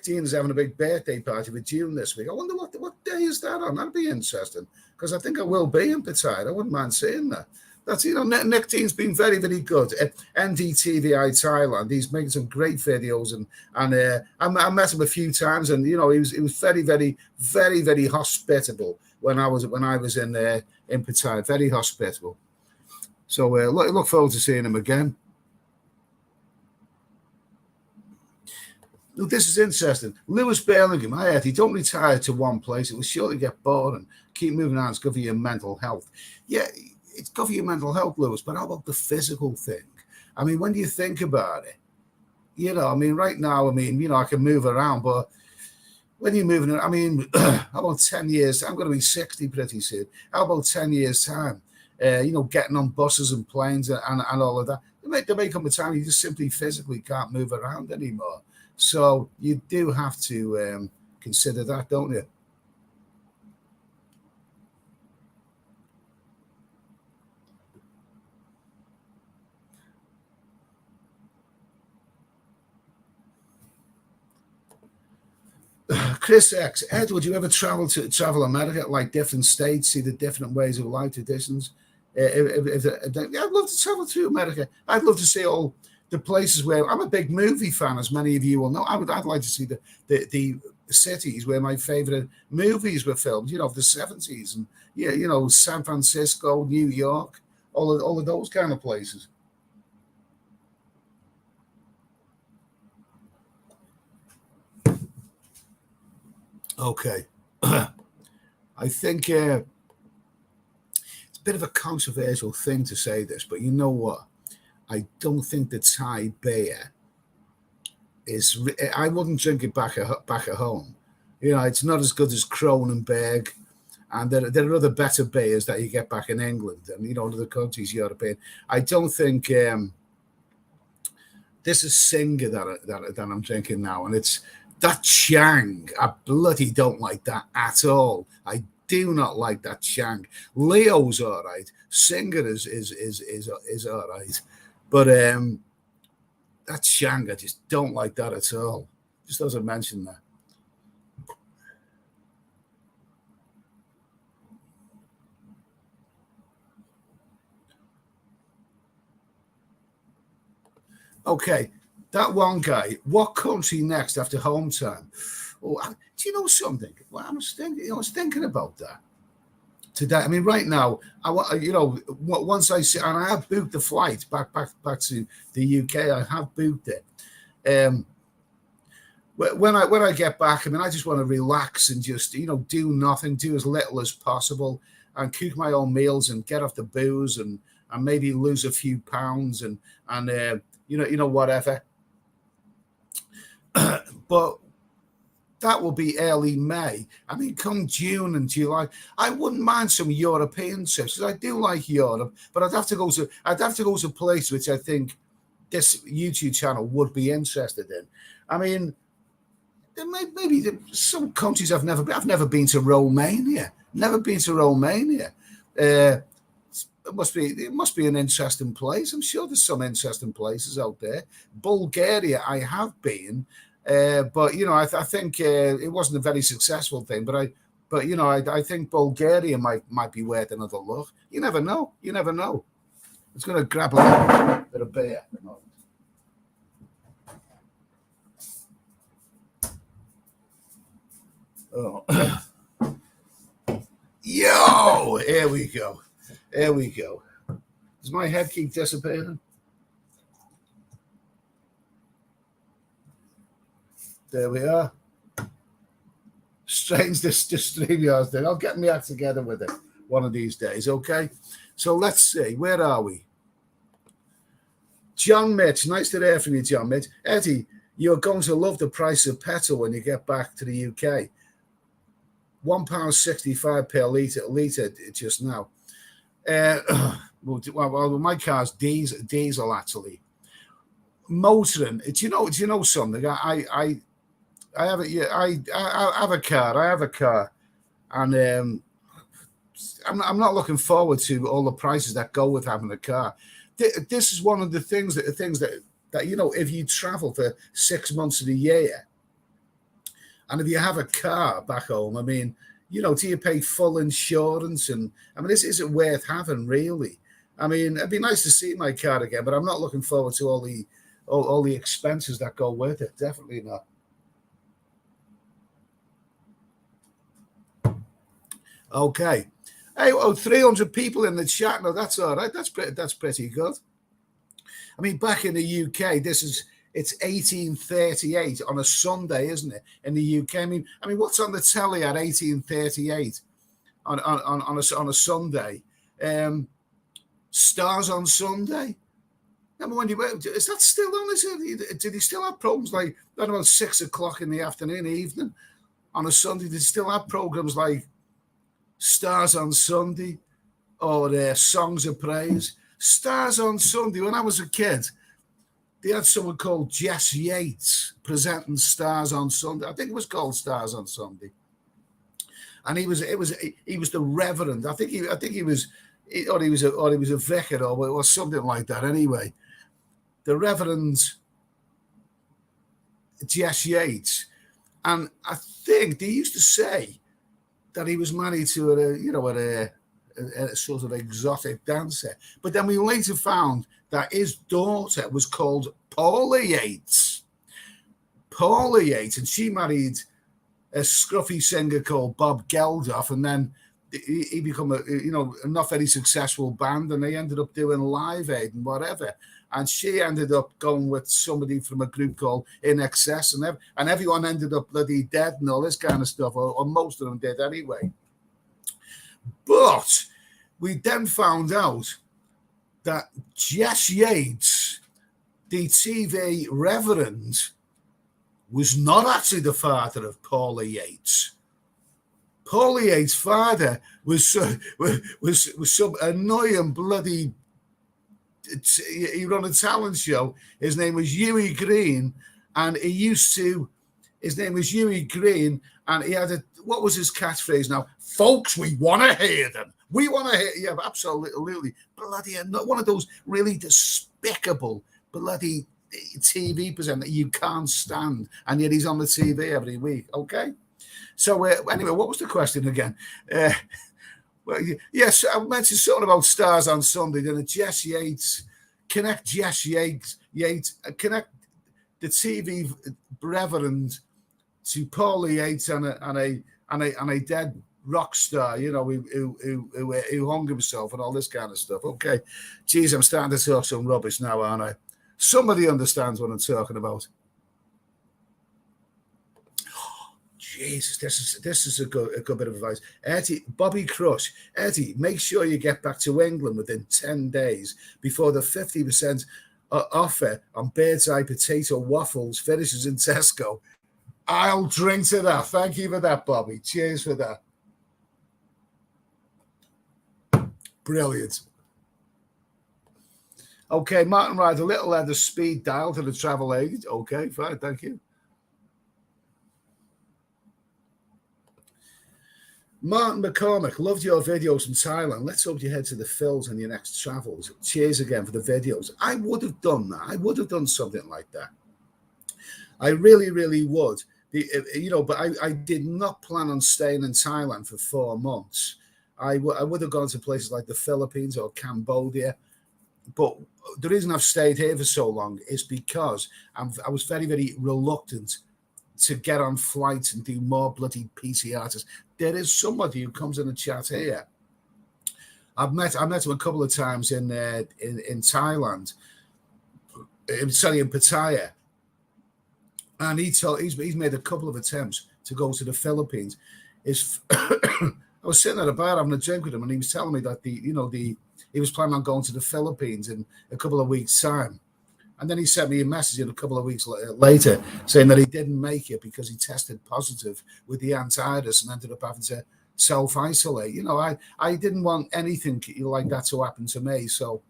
Dean is having a big birthday party with June this week. I wonder what day is that on. That'd be interesting because I think I will be in Pattaya. I wouldn't mind seeing that. That's Nick Dean's been very, very good at NDTVI Thailand. He's making some great videos and I met him a few times and he was very, very, very, very hospitable when I was in Pattaya. Very hospitable. So look forward to seeing him again. Look, this is interesting. Lewis Birmingham, I heard he don't retire to one place. It will surely get boring. Keep moving on. It's good for your mental health. Yeah, it's good for your mental health, Lewis, but how about the physical thing? I mean, when do you think about it? Right now, I can move around, but when you're moving around, how about 10 years? I'm going to be 60 pretty soon. How about 10 years' time? Getting on buses and planes and all of that. There may come a time you just simply physically can't move around anymore. So you do have to consider that, don't you? Chris X, Ed, would you ever travel America, like different states, see the different ways of life, traditions? I'd love to travel to America. I'd love to see all the places where I'm a big movie fan, as many of you will know. I'd like to see the cities where my favorite movies were filmed, the 70s, and San Francisco, New York, all of those kind of places. Okay. I think it's a bit of a controversial thing to say this, but you know what? I don't think the Thai beer is. I wouldn't drink it back at home. It's not as good as Kronenberg, and there are other better beers that you get back in England and other countries, European. I don't think this is Singer that I'm drinking now, and it's that Chang. I bloody don't like that at all. I do not like that Chang. Leo's all right. Singer is all right. But that Chang, I just don't like that at all. Just doesn't mention that. Okay, that one guy. What country next after home time? Oh, do you know something? Well, I was thinking about that today. Right now, once I see, and I have booked the flight back to the UK. I have booked it. When I get back, I just want to relax and just do nothing, do as little as possible, and cook my own meals and get off the booze and maybe lose a few pounds and whatever. but that will be early May. I mean, come June and July, I wouldn't mind some European trips because I do like Europe, but I'd have to go to a place which I think this YouTube channel would be interested in. I mean, maybe some countries I've never been. I've never been to Romania. Never been to Romania. It must be an interesting place. I'm sure there's some interesting places out there. Bulgaria, I have been, but you know, I think it wasn't a very successful thing. But you know, I think Bulgaria might be worth another look. You never know. You never know. It's going to grab a little bit of beer. Oh. Yo, here we go. There we go. Does my head keep disappearing? There we are. Strange this StreamYard thing. I'll get my act together with it one of these days, okay? So let's see. Where are we? John Mitch. Nice to hear from you, John Mitch. Eddie, you're going to love the price of petrol when you get back to the UK. £1.65 per litre just now. Well, my car's diesel actually. Motoring. Do you know something? I have a car, and I'm not looking forward to all the prices that go with having a car. This is one of the things that you know, if you travel for 6 months of the year, and if you have a car back home, I mean, you know, do you pay full insurance? And I mean, is it worth having, really? I mean, it'd be nice to see my car again, but I'm not looking forward to all the expenses that go with it. Definitely not. Okay. Hey, 300 people in the chat. No, that's all right. That's pretty good. I mean, back in the UK, it's 1838 on a Sunday, isn't it? In the UK, I mean, what's on the telly at 1838 on a Sunday? Stars on Sunday. I mean, is that still on? Did he still have programs like that about 6 o'clock in the afternoon, evening on a Sunday? Did he still have programs like Stars on Sunday or Songs of Praise? Stars on Sunday. When I was a kid, they had someone called Jess Yates presenting Stars on Sunday. I think it was called Stars on Sunday, and he was the Reverend. I think he was a vicar or something like that. Anyway, the Reverend Jess Yates, and I think they used to say that he was married to a sort of exotic dancer. But then we later found that his daughter was called Paula Yates. Paula Yates, and she married a scruffy singer called Bob Geldof, and then he became a not very successful band, and they ended up doing Live Aid and whatever. And she ended up going with somebody from a group called In Excess, and everyone ended up bloody dead and all this kind of stuff, or most of them did anyway. But we then found out that Jess Yates, the TV reverend, was not actually the father of Paula Yates. Paula Yates' father was some annoying bloody. He ran a talent show. His name was Huey Green, and his name was Huey Green, and he had what was his catchphrase now? Folks, we want to hear them. We want to hear, yeah, absolutely. Bloody, not one of those really despicable bloody TV presenter you can't stand, and yet he's on the TV every week. Okay, so anyway, what was the question again? Well, yes, I mentioned something about Stars on Sunday. Then Jess Yates, connect Jess Yates, connect the TV reverend to Paula Yates and a dead rock star, you know, who hung himself and all this kind of stuff. Okay, geez, I'm starting to talk some rubbish now, aren't I? Somebody understands what I'm talking about. Jesus, this is a good bit of advice. Eddie, Bobby Crush, Eddie, make sure you get back to England within 10 days before the 50% offer on bird's eye potato waffles finishes in Tesco. I'll drink to that. Thank you for that, Bobby. Cheers for that. Brilliant. Okay, Martin rides a little at the speed dial to the travel agent. Okay, fine, thank you. Martin McCormick, loved your videos from Thailand. Let's hope you head to the Phils on your next travels. Cheers again for the videos. I would have done that. I would have done something like that. I really, really would. But I did not plan on staying in Thailand for 4 months. I would have gone to places like the Philippines or Cambodia. But the reason I've stayed here for so long is because I was very, very reluctant to get on flights and do more bloody PCR tests. There is somebody who comes in and chat here. I met him a couple of times in Thailand, in Pattaya, and he's made a couple of attempts to go to the Philippines. I was sitting at a bar having a drink with him, and he was telling me that he was planning on going to the Philippines in a couple of weeks' time. And then he sent me a message in a couple of weeks later saying that he didn't make it because he tested positive with the antivirus and ended up having to self-isolate. I didn't want anything like that to happen to me. So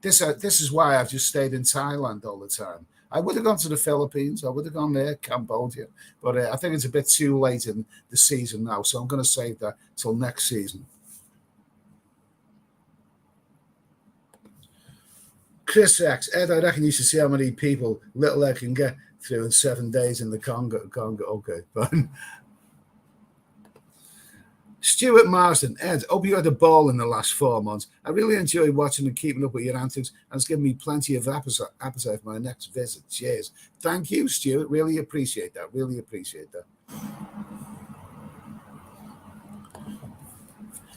this is why I've just stayed in Thailand all the time. I would have gone to the Philippines. I would have gone there, Cambodia. But I think it's a bit too late in the season now. So I'm going to save that till next season. Chris X, Ed, I reckon you should see how many people Little Ed can get through in 7 days in the Congo. Okay, fine. Stuart Marsden, Ed, hope you had a ball in the last 4 months. I really enjoy watching and keeping up with your antics, and it's given me plenty of appetite for my next visit. Cheers. Thank you, Stuart. Really appreciate that. Really appreciate that.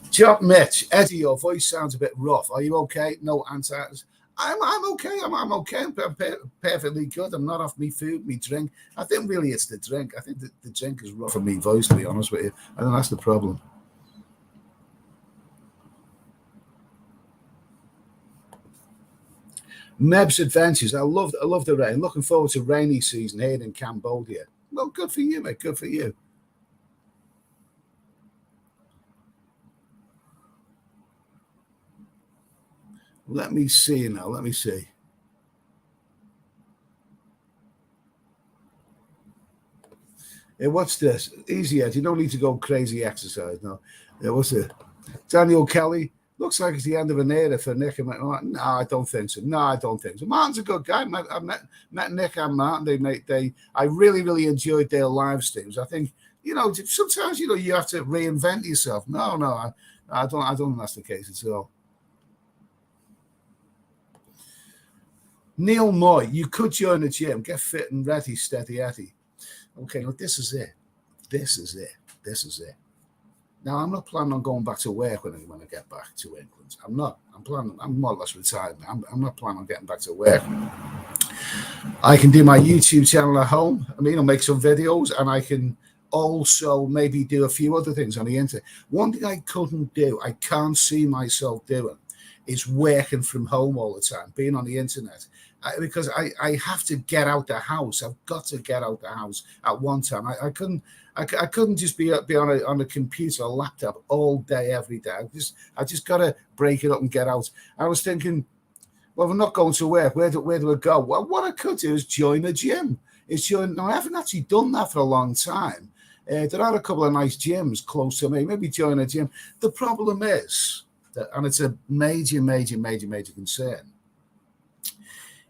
Job Mitch, Eddie, your voice sounds a bit rough. Are you okay? No answers. I'm okay. I'm okay. I'm perfectly good. I'm not off me food, me drink. I think really it's the drink. I think the drink is rough for me voice, to be honest with you. I think that's the problem. Meb's Adventures. I love the rain. Looking forward to rainy season here in Cambodia. Well, good for you, mate. Good for you. Let me see now. Let me see. Hey, what's this? Easy, Ed. You don't need to go crazy exercise. No. What's it? Daniel Kelly. Looks like it's the end of an era for Nick and Martin. No, I don't think so. No, I don't think so. Martin's a good guy. I met Nick and Martin. I really, really enjoyed their live streams. I think, sometimes, you have to reinvent yourself. No, I don't think that's the case at all. Neil Moy, you could join the gym, get fit and ready, steady Eddie. Okay, look, this is it. This is it. Now, I'm not planning on going back to work when I get back to England. I'm not. I'm more or less retired now. I'm not planning on getting back to work. I can do my YouTube channel at home. I'll make some videos, and I can also maybe do a few other things on the internet. One thing I couldn't do, I can't see myself doing, is working from home all the time, being on the internet. Because I have to get out the house. I've got to get out the house at one time. I couldn't just be on a computer or laptop all day, every day. I just got to break it up and get out. I was thinking, well, we're not going to work. Where do I go? Well, what I could do is join a gym. I haven't actually done that for a long time. There are a couple of nice gyms close to me. Maybe join a gym. The problem is, and it's a major concern,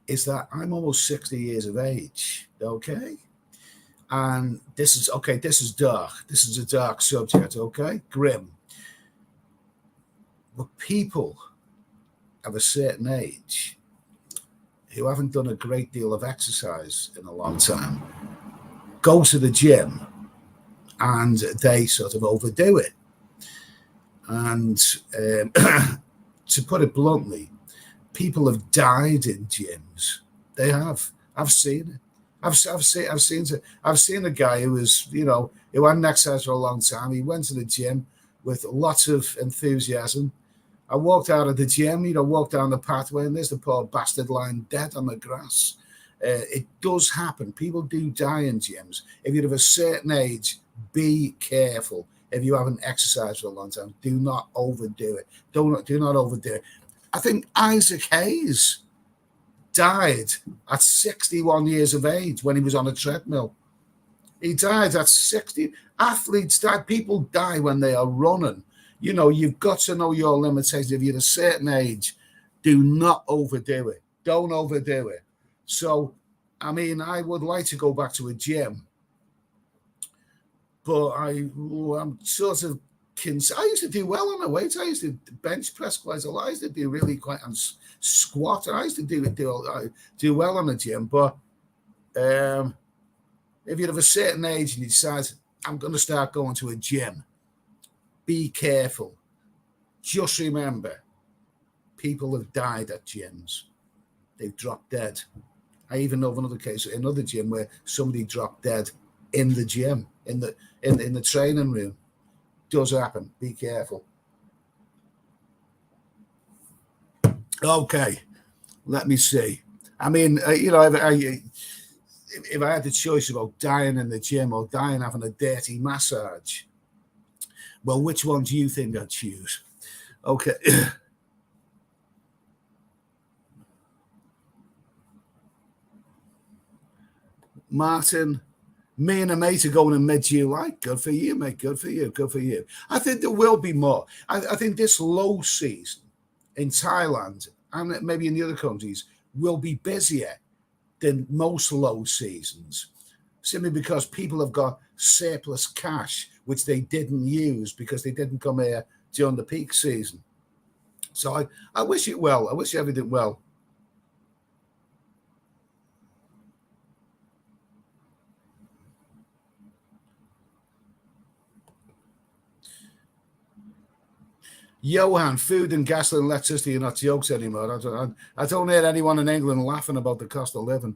is that I'm almost 60 years of age, okay? And this is dark. This is a dark subject, okay? Grim. But people of a certain age who haven't done a great deal of exercise in a long time go to the gym and they sort of overdo it. And to put it bluntly, people have died in gyms. They have. I've seen it. I've seen a guy who was, who hadn't exercised for a long time. He went to the gym with lots of enthusiasm, I walked out of the gym, walked down the pathway, and there's the poor bastard lying dead on the grass. It does happen. People do die in gyms. If you're of a certain age, be careful. If you haven't exercised for a long time, do not overdo it. Do not overdo it. I think Isaac Hayes died at 61 years of age when he was on a treadmill. He died at 60. Athletes die. People die when they are running. You've got to know your limitations. If you're a certain age, do not overdo it. Don't overdo it. So, I mean, I would like to go back to a gym, but I'm sort of I used to do well on the weights. I used to bench press quite a lot. I used to do really quite and squat. I used to do well on the gym. But if you're of a certain age and you decide, I'm going to start going to a gym, be careful. Just remember, people have died at gyms. They've dropped dead. I even know of another case, another gym where somebody dropped dead in the gym, in the training room. Does happen. Be careful. Okay, let me see. I mean, if I had the choice about dying in the gym or dying having a dirty massage, well, which one do you think I'd choose? Okay. Martin, me and a mate are going in mid-July. Good for you, mate. Good for you. Good for you. I think there will be more. I think this low season in Thailand and maybe in the other countries will be busier than most low seasons, simply because people have got surplus cash, which they didn't use because they didn't come here during the peak season. So I wish it well. I wish everything well. Johan, food and gas and electricity are not jokes anymore. I don't hear anyone in England laughing about the cost of living.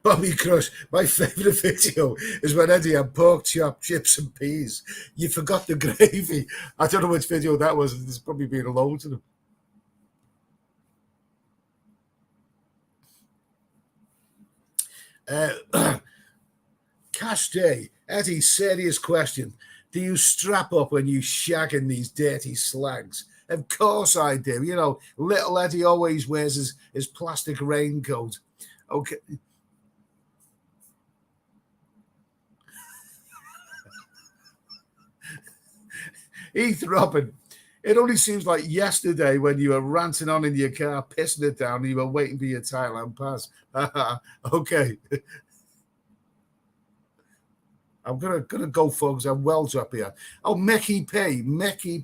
Bobby Crush, my favourite video is when Eddie had pork chop, chips and peas. You forgot the gravy. I don't know which video that was. There's probably been a load of them. Cash Day, Eddie, serious question. Do you strap up when you shagging these dirty slags? Of course I do. Little Eddie always wears his plastic raincoat. Okay. Heath Robin, it only seems like yesterday when you were ranting on in your car, pissing it down, and you were waiting for your Thailand pass. Okay. I'm gonna go, folks. I'm well up here. Oh, Mickey P. Thank you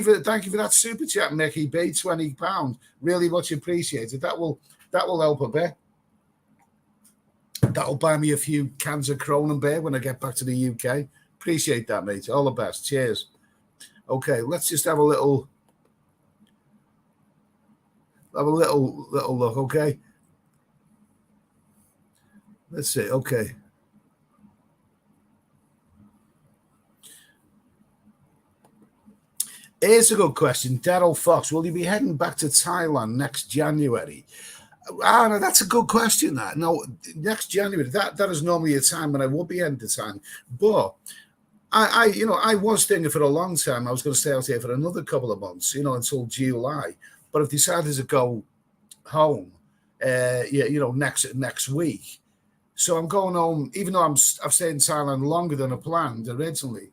for that super chat, Mickey P. £20. Really much appreciated. That will help a bit. That'll buy me a few cans of Kronenberg when I get back to the UK. Appreciate that, mate. All the best. Cheers. Okay, let's just have a little look. Okay. Let's see. Okay. Here's a good question. Daryl Fox, will you be heading back to Thailand next January? No, that's a good question. That no, next January. That is normally a time when I would be heading to Thailand. But I was thinking for a long time I was going to stay out here for another couple of months, until July. But I've decided to go home, next week. So I'm going home, even though I've stayed in Thailand longer than I planned originally.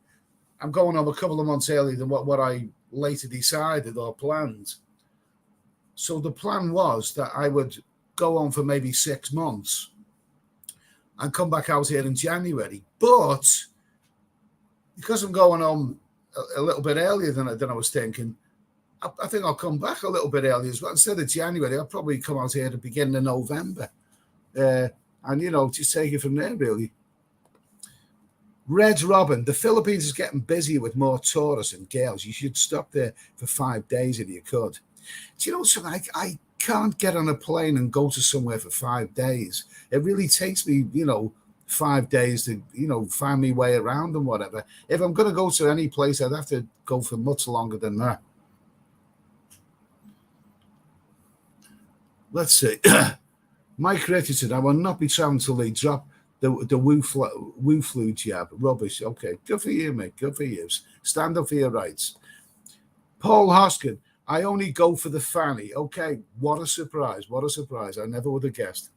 I'm going home a couple of months earlier than what I later decided or planned. So the plan was that I would go on for maybe 6 months and come back out here in January. But because I'm going home a little bit earlier than I was thinking, I think I'll come back a little bit earlier as well. Instead of January, I'll probably come out here at the beginning of November. And, just take it from there, really. Red Robin, the Philippines is getting busier with more tourists and girls. You should stop there for 5 days if you could. Do you know something? I can't get on a plane and go to somewhere for 5 days. It really takes me, 5 days to, find my way around and whatever. If I'm going to go to any place, I'd have to go for much longer than that. Let's see. Mike Richardson, I will not be traveling until they drop the Wu flu jab. Rubbish. Okay, good for you, mate. Good for you. Stand up for your rights. Paul Hoskin, I only go for the fanny. Okay, what a surprise. What a surprise. I never would have guessed.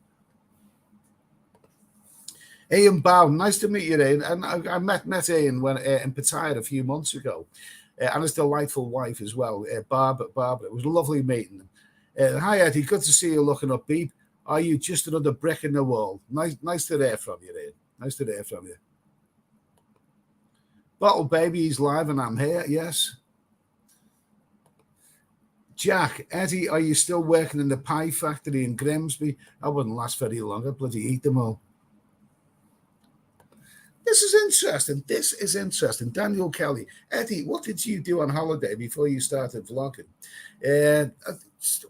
Ian Bowden, nice to meet you, Ian. And I met Ian when in Pattaya a few months ago. And his delightful wife as well, Barbara. It was lovely meeting them. Hi, Eddie. Good to see you looking up, Beep. Are you just another brick in the wall? Nice to hear from you, Ian. Nice to hear from you. Bottle Baby is live and I'm here, yes. Jack, Eddie, are you still working in the pie factory in Grimsby? I wouldn't last very long. I'd bloody eat them all. This is interesting. Daniel Kelly. Eddie, what did you do on holiday before you started vlogging?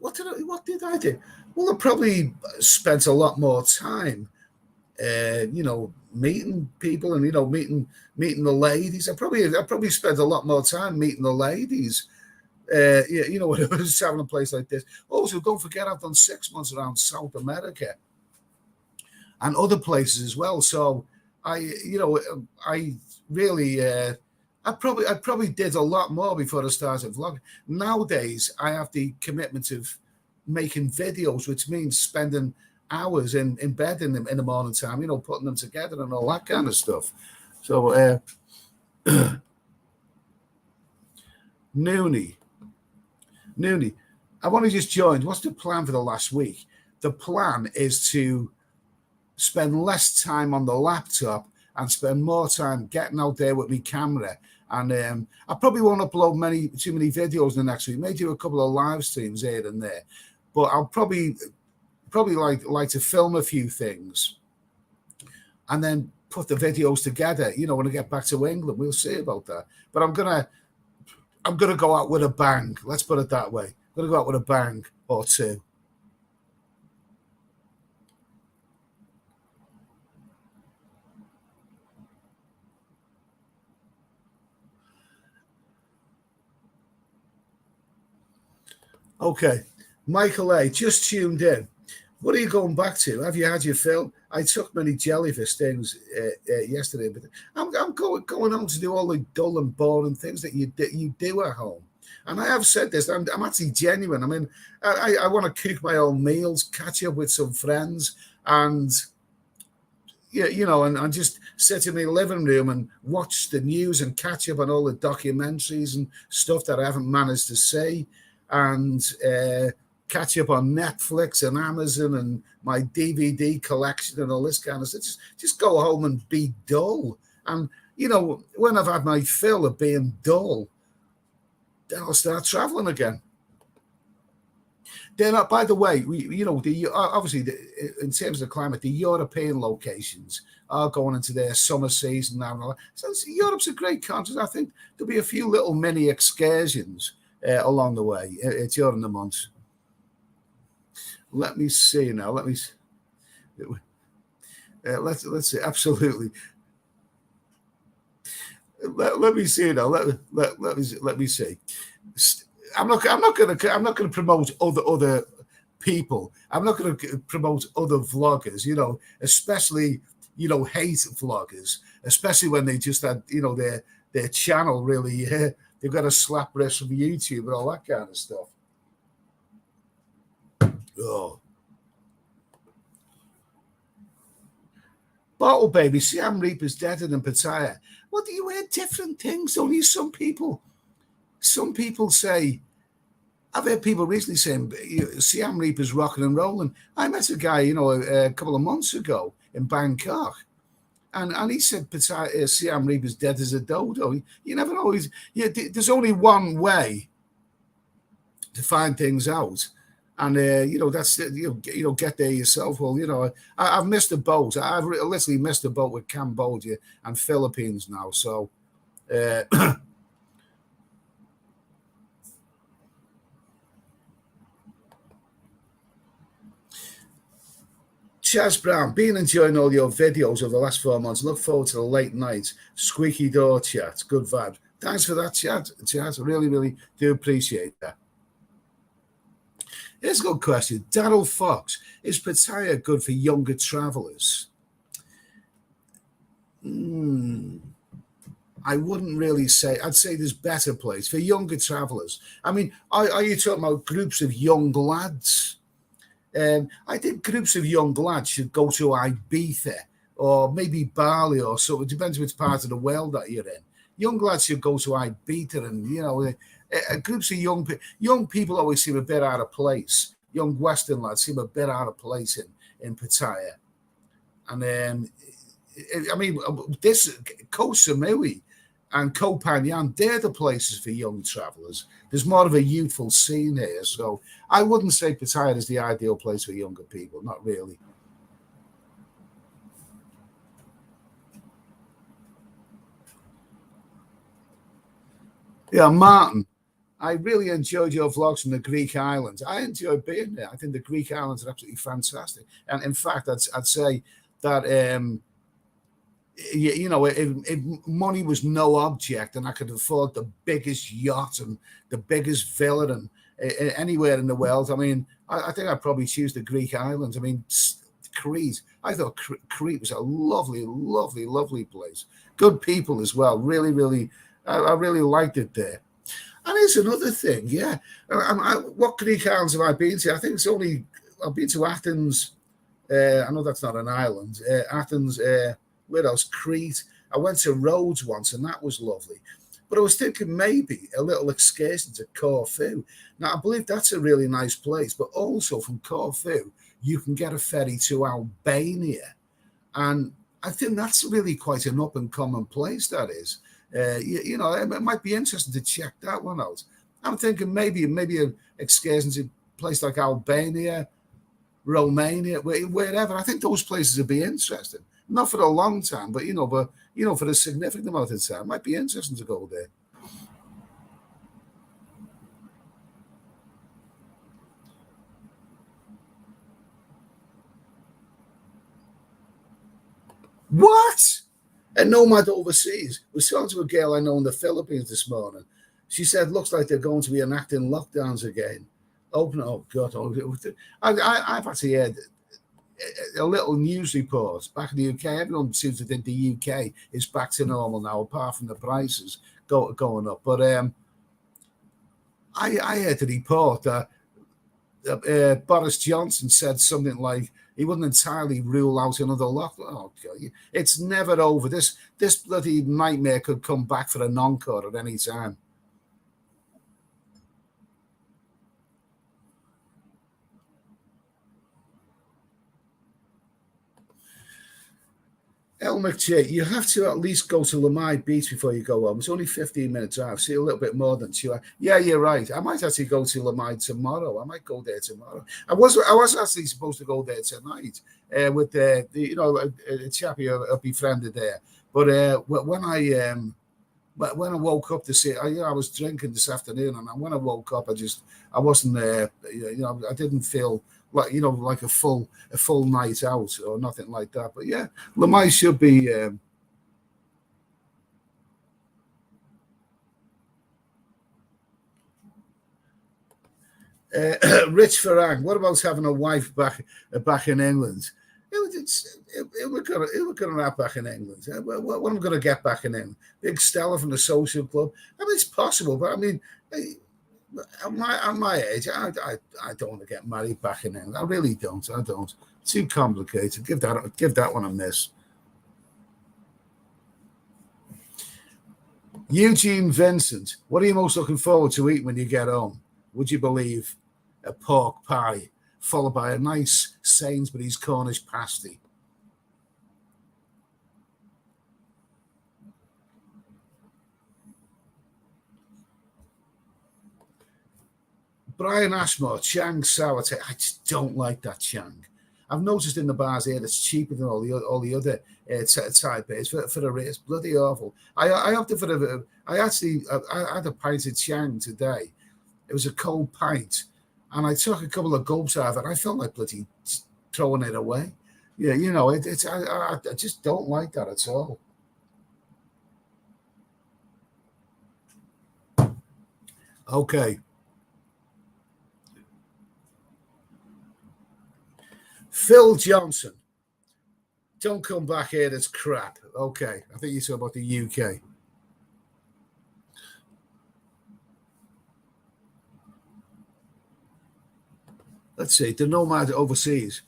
What did I do? Well, I probably spent a lot more time, meeting people and, meeting the ladies. I probably spent a lot more time meeting the ladies, when I was traveling a place like this. Also, don't forget, I've done 6 months around South America and other places as well. So I probably did a lot more before I started vlogging. Nowadays, I have the commitment of making videos, which means spending hours in bed in the morning time, putting them together and all that kind of stuff. So, Noonie, I want to just join. What's the plan for the last week? The plan is to spend less time on the laptop and spend more time getting out there with my camera. And I probably won't upload too many videos in the next week. Maybe do a couple of live streams here and there. But I'll probably like to film a few things and then put the videos together, when I get back to England. We'll see about that. But I'm gonna go out with a bang. Let's put it that way. I'm gonna go out with a bang or two. Okay, Michael A. just tuned in. What are you going back to? Have you had your fill? I took many jellyfish things yesterday, but I'm going on to do all the dull and boring things that you do at home. And I have said this. I'm actually genuine. I mean, I want to cook my own meals, catch up with some friends, and and just sit in my living room and watch the news and catch up on all the documentaries and stuff that I haven't managed to see, and catch up on Netflix and Amazon and my DVD collection and all this kind of stuff. Just go home and be dull. And, when I've had my fill of being dull, then I'll start traveling again. Then, by the way, obviously, in terms of the climate, the European locations are going into their summer season now. So Europe's a great country. I think there'll be a few little mini excursions along the way during the months. Let me see now. Let's see. Absolutely. Let me see now. Let me see. I'm not going to promote other people. I'm not going to promote other vloggers. Especially hate vloggers, especially when they just had their channel really. They've got a slap wrist from YouTube and all that kind of stuff. Oh. Bottle Baby, Siam Reaper's deader than Pattaya. Well, do you hear different things? Only some people say, I've heard people recently saying Siam Reaper's rocking and rolling. I met a guy, a couple of months ago in Bangkok, and he said Siam Reaper's dead as a dodo. You never know. There's only one way to find things out. And that's get there yourself. Well, I've missed a boat. I've literally missed a boat with Cambodia and Philippines now. So, Chaz Brown, been enjoying all your videos over the last 4 months. Look forward to the late nights. Squeaky door chat. Good vibes. Thanks for that chat, Chaz. I really, really do appreciate that. Here's a good question. Daryl Fox, is Pattaya good for younger travelers? I wouldn't really say. I'd say there's better place for younger travelers. I mean, are you talking about groups of young lads? I think groups of young lads should go to Ibiza or maybe Bali or so. It depends which part of the world that you're in. Young lads should go to Ibiza, and groups of young people always seem a bit out of place. Young Western lads seem a bit out of place in Pattaya, and I mean, this Koh Samui and Koh Phangan, they're the places for young travellers. There's more of a youthful scene here, so I wouldn't say Pattaya is the ideal place for younger people. Not really. Yeah, Martin, I really enjoyed your vlogs from the Greek islands. I enjoyed being there. I think the Greek islands are absolutely fantastic. And in fact, I'd say that if money was no object and I could afford the biggest yacht and the biggest villa and anywhere in the world, I mean, I think I'd probably choose the Greek islands. I mean, Crete. I thought Crete was a lovely, lovely, lovely place. Good people as well. Really, really, I really liked it there. And here's another thing, yeah. What Greek islands have I been to? I think I've been to Athens. I know that's not an island. Athens, where else? Crete. I went to Rhodes once, and that was lovely. But I was thinking maybe a little excursion to Corfu. Now, I believe that's a really nice place, but also from Corfu, you can get a ferry to Albania. And I think that's really quite an up and common place, that is. It might be interesting to check that one out. I'm thinking maybe an excursion to a place like Albania, Romania, wherever. I think those places would be interesting. Not for a long time, but for a significant amount of time, it might be interesting to go there. What? A nomad overseas. I was talking to a girl I know in the Philippines this morning. She said, "Looks like they're going to be enacting lockdowns again." Open. Oh God! I've actually heard a little news report back in the UK. Everyone seems to think the UK is back to normal now, apart from the prices going up. But I heard a report that Boris Johnson said something like he wouldn't entirely rule out another lockdown. Oh, God. It's never over. This bloody nightmare could come back for an encore at any time. El McJ, you have to at least go to Lamai Beach before you go home. It's only 15 minutes drive. See a little bit more than 2 hours. Yeah, you're right. I might actually go to Lamai tomorrow. I might go there tomorrow. I was actually supposed to go there tonight with a chappie I befriended there. But when I woke up to see, I was drinking this afternoon, and when I woke up, I wasn't there. I didn't feel like a full night out or nothing like that. But yeah, Lamai should be. Rich Farang, what about having a wife back in England? We're going to have back in England. What am I going to get back in England? Big Stella from the social club. I mean, it's possible, but I mean, at my age, I don't want to get married back in England. I really don't. I don't. It's too complicated. Give that one a miss. Eugene Vincent, what are you most looking forward to eating when you get home? Would you believe a pork pie followed by a nice Sainsbury's Cornish pasty? Brian Ashmore, Chang sour taste. I just don't like that Chang. I've noticed in the bars here it's cheaper than all the other Thai beers for the rate. It's bloody awful. I opted for the. I had a pint of Chang today. It was a cold pint, and I took a couple of gulps out of it. I felt like bloody throwing it away. Yeah, it's I just don't like that at all. Okay, Phil Johnson, don't come back here. It's crap. Okay, I think you said about the UK. Let's see, the nomad overseas.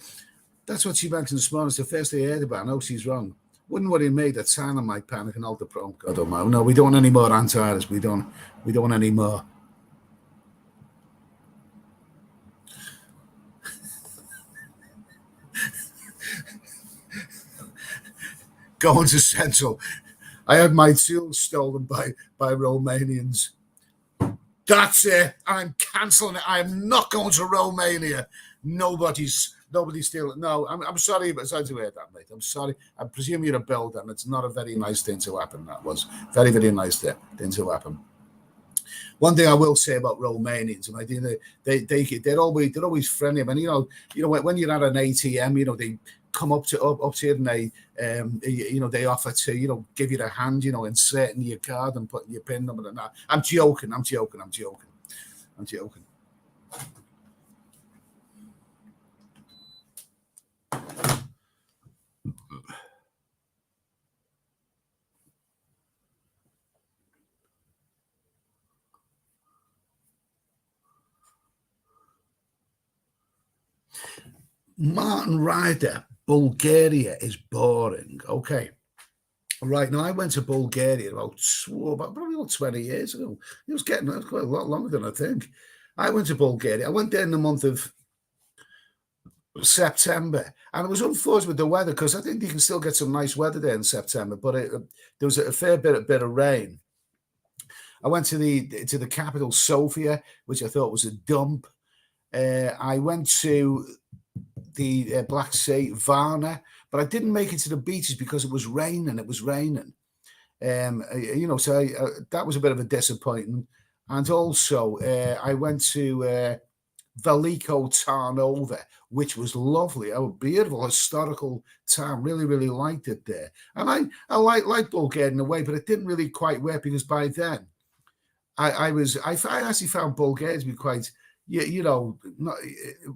That's what she mentioned this morning. It's the first I heard about. I know she's wrong. Wouldn't worry me that China might panic and alter prom. God, don't know. No, we don't want any more anti-Irish. We don't. We don't want any more. Going to Central. I had my tools stolen by Romanians. That's it. I'm cancelling it. I'm not going to Romania. Nobody's stealing. No, I'm sorry, but sorry to hear that, mate. I'm sorry. I presume you're a builder, and it's not a very nice thing to happen. That was very, very nice thing to happen. One thing I will say about Romanians, and I think they're always friendly. I mean, when you're at an ATM, they come up to you and they offer to give you the hand, inserting your card and putting your pin number and that. I'm joking. I'm joking. I'm joking. I'm joking. Martin Ryder, Bulgaria is boring. Okay. Right now, I went to Bulgaria probably about 20 years ago. It was quite a lot longer than I think. I went to Bulgaria. I went there in the month of September, and it was unfortunate with the weather because I think you can still get some nice weather there in September, but there was a fair bit of rain. I went to the capital, Sofia, which I thought was a dump. I went to the Black Sea, Varna, but I didn't make it to the beaches because it was raining. It was raining. So that was a bit of a disappointment. And also, I went to Veliko Tarnova, which was lovely. A beautiful historical town. Really, really liked it there. And I like Bulgaria in a way, but it didn't really quite work because by then I actually found Bulgaria to be quite not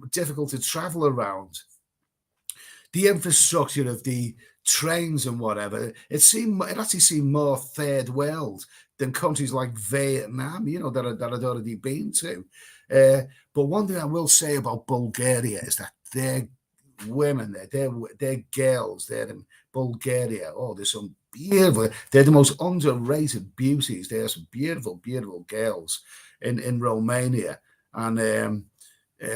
difficult to travel around. The infrastructure of the trains and whatever, it actually seemed more third world than countries like Vietnam, that I'd already been to. But one thing I will say about Bulgaria is that their women, their girls, they're in Bulgaria. Oh, there's some beautiful. They're the most underrated beauties. There's some beautiful, beautiful girls in Romania, and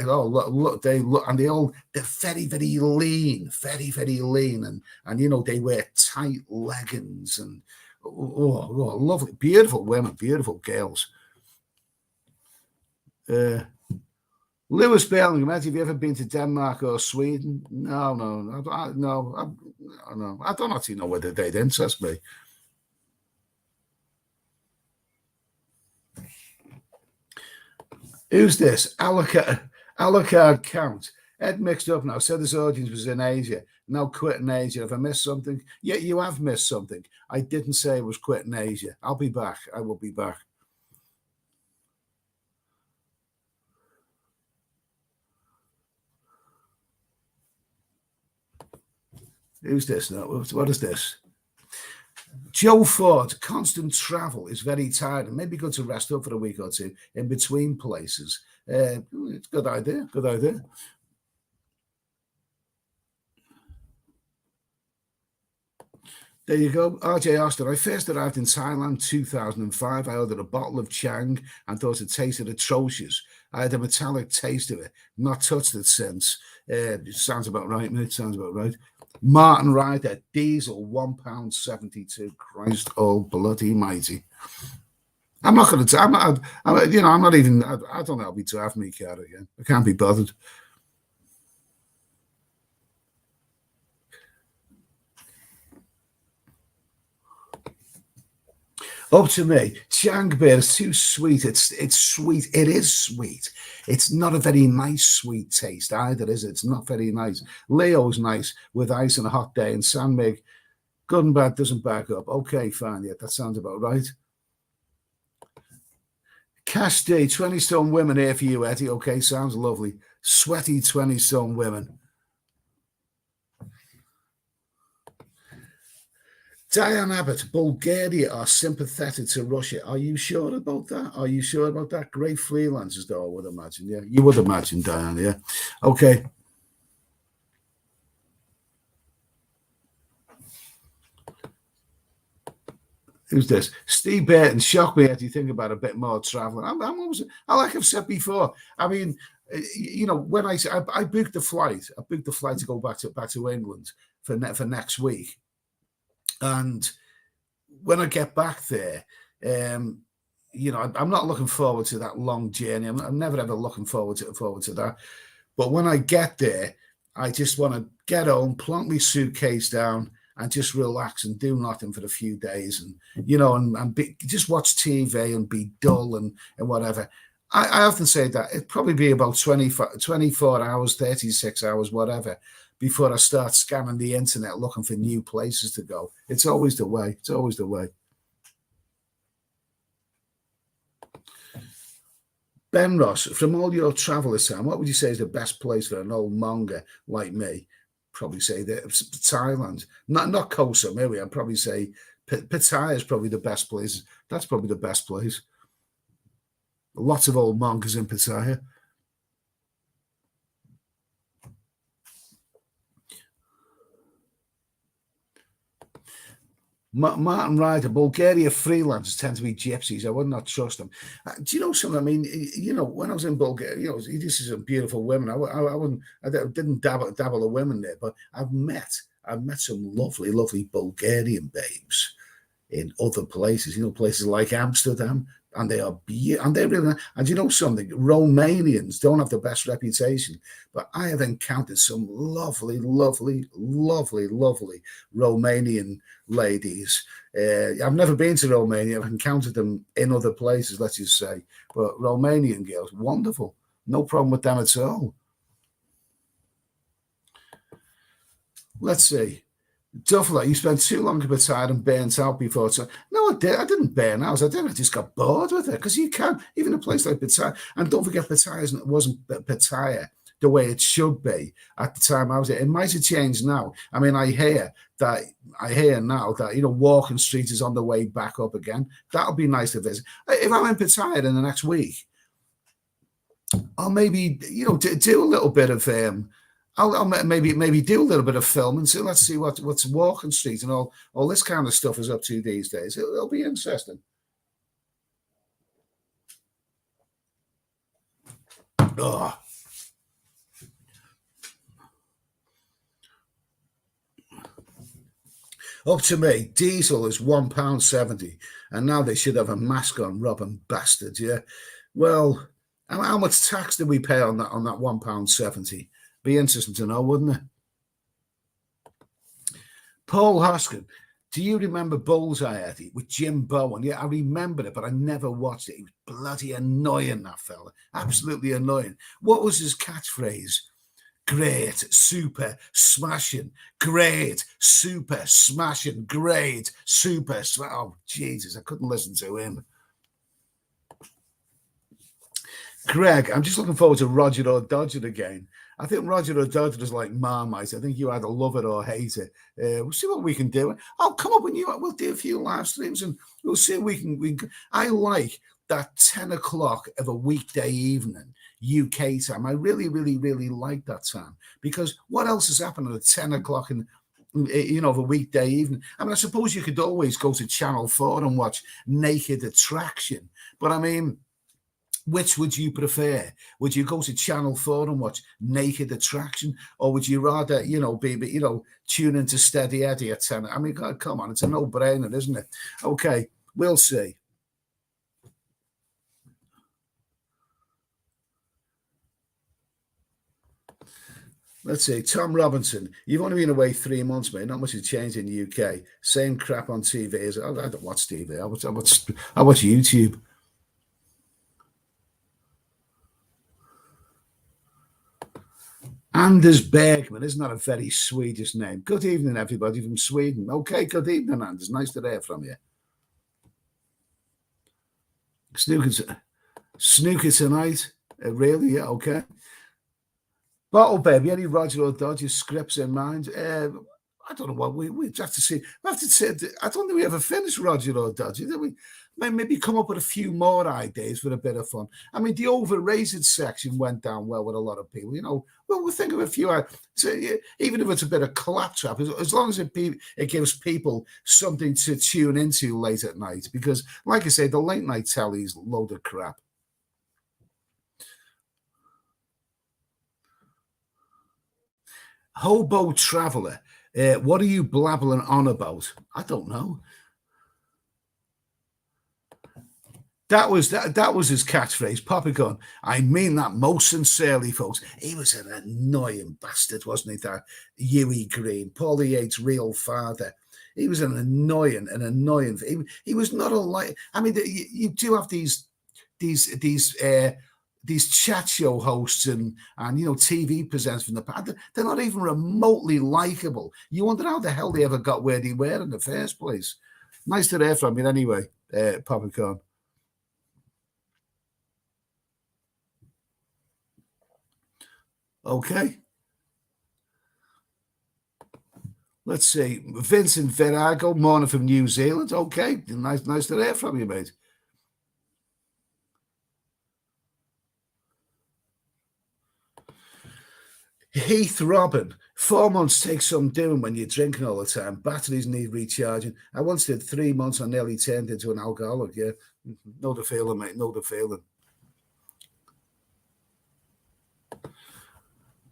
oh look, they're very, very lean, very, very lean, and they wear tight leggings and lovely, beautiful women, beautiful girls. Uh, Lewis Bellingham, have you ever been to Denmark or Sweden? No, no, no. I don't actually know whether they'd interest me. Who's this? Alucard Count. Ed mixed up now. Said this audience was in Asia. Now quitting Asia. Have I missed something? Yeah, you have missed something. I didn't say it was quitting Asia. I'll be back. I will be back. Who's this now? What is this? Joe Ford, constant travel is very tiring. Maybe good to rest up for a week or two in between places. It's a good idea. Good idea. There you go. RJ Austin. I first arrived in Thailand 2005. I ordered a bottle of Chang and thought it tasted atrocious. I had a metallic taste of it. Not touched it since. It sounds about right, mate. Sounds about right. Martin Ryder, diesel, £1.72. Christ, oh bloody mighty! I'm not going to. I'm not even. I don't know. I'll be driving my car again. I can't be bothered. Up to me, Chang beer is too sweet. It's sweet. It is sweet. It's not a very nice sweet taste either, is it? It's not very nice. Leo's nice with ice and a hot day, and Sandmig, good and bad, doesn't back up. Okay, fine. Yeah, that sounds about right. Cash Day, 20 stone women here for you, Eddie. Okay, sounds lovely. Sweaty 20 stone women. Diane Abbott, Bulgaria are sympathetic to Russia. Are you sure about that? Are you sure about that? Great freelancers, though, I would imagine. Yeah, you would imagine, Diane. Yeah. Okay. Who's this? Steve Burton, shocked me as you think about a bit more traveling. I'm always, like I've said before, I mean, when I booked the flight, to go back to England for next week. And when I get back there, I'm not looking forward to that long journey. I'm never ever looking forward to that. But when I get there, I just want to get home, plonk my suitcase down, and just relax and do nothing for a few days, and just watch TV and be dull and whatever. I often say that it'd probably be about 24 hours, 36 hours, whatever, before I start scanning the internet looking for new places to go. It's always the way. It's always the way. Ben Ross, from all your travellers, Sam, what would you say is the best place for an old monger like me? Probably say that Thailand. Not Koh Samui. I'd probably say Pattaya is probably the best place. That's probably the best place. Lots of old mongers in Pattaya. Martin Ryder, Bulgaria freelancers tend to be gypsies. I would not trust them. Do you know something? I mean, when I was in Bulgaria, this is a beautiful women. I didn't dabble the women there, but I've met some lovely, lovely Bulgarian babes in other places. Places like Amsterdam, and they are and they're really. And you know something? Romanians don't have the best reputation, but I have encountered some lovely, lovely, lovely, lovely Romanian ladies. I've never been to Romania. I've encountered them in other places, let's just say. But Romanian girls, wonderful. No problem with them at all. Let's see. Duffler, you spent too long in Pattaya and burnt out before. So, no, I didn't burn out. I just got bored with it because you can't, even a place like Pattaya. And don't forget, Pattaya wasn't Pattaya the way it should be at the time I was there. It might have changed now. I mean, I hear now that Walking Street is on the way back up again. That'll be nice to visit. If I'm in Pattaya in the next week, I'll maybe do a little bit of I'll maybe do a little bit of film and see. Let's see what's Walking Street and all this kind of stuff is up to these days. It'll be interesting. Oh. Up to me, diesel is £1.70, and now they should have a mask on, robbing bastards. Yeah, well, how much tax did we pay on that £1.70? Be interesting to know, wouldn't it? Paul Hoskin, do you remember Bullseye, Eddie, with Jim Bowen? Yeah, I remember it, but I never watched it. He was bloody annoying, that fella. Absolutely annoying. What was his catchphrase? Great, super, smashing. Great, super, smashing. Great, super, oh, Jesus, I couldn't listen to him. Greg, I'm just looking forward to Roger or Dodge It again. I think Roger or Dodge is like Marmite. I think you either love it or hate it. We'll see what we can do. I'll come up with you. We'll do a few live streams and we'll see if we can. I like that 10 o'clock of a weekday evening, UK time. I really, really, really like that time because what else is happening at 10 o'clock of a weekday evening? I mean, I suppose you could always go to Channel 4 and watch Naked Attraction, but I mean, which would you prefer? Would you go to Channel 4 and watch Naked Attraction? Or would you rather, tune into Steady Eddie at 10? I mean, God, come on, it's a no-brainer, isn't it? Okay, we'll see. Let's see, Tom Robinson. You've only been away 3 months, mate. Not much has changed in the UK. Same crap on TV. I don't watch TV. I watch YouTube. Anders Bergman, isn't that a very Swedish name? Good evening, everybody from Sweden. Okay, good evening, Anders. Nice to hear from you. Snooker tonight. Really? Yeah, okay. Bottle Baby, any Roger or Dodger scripts in mind? I don't know what we have to see. We have to say, I don't think we ever finished Roger or Dodger, did we? Maybe come up with a few more ideas for a bit of fun. I mean, the overrated section went down well with a lot of people. You know, we'll think of a few. So, even if it's a bit of claptrap, as long as it gives people something to tune into late at night. Because, like I say, the late night telly's a load of crap. Hobo traveler. What are you blabbling on about? I don't know. That was his catchphrase, Poppygun. I mean that most sincerely, folks. He was an annoying bastard, wasn't he? That Huey Green, Paulie Yates' real father. He was an annoying. He was not unlike. I mean, you do have these chat show hosts and TV presenters from the past. They're not even remotely likable. You wonder how the hell they ever got where they were in the first place. Nice to hear from you anyway, Poppycorn. Okay. Let's see. Vincent Virago, morning from New Zealand. Okay. Nice to hear from you, mate. Heath Robin, 4 months takes some doing when you're drinking all the time. Batteries need recharging. I once did 3 months and nearly turned into an alcoholic. Yeah. Know the feeling, mate. Know the feeling.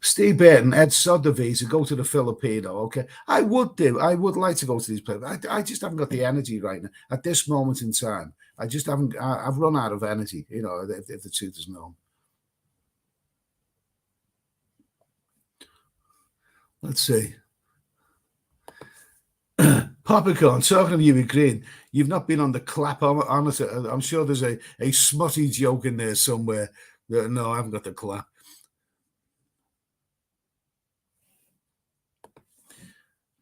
Steve Burton, Ed Sotheby's, go to the Filipino. Okay, I would do. I would like to go to these places. I just haven't got the energy right now at this moment in time. I just haven't. I've run out of energy. You know, if the truth is known. Let's see. Popcorn, talking of you, Green, you've not been on the clap on it. I'm sure there's a smutty joke in there somewhere. No, I haven't got the clap.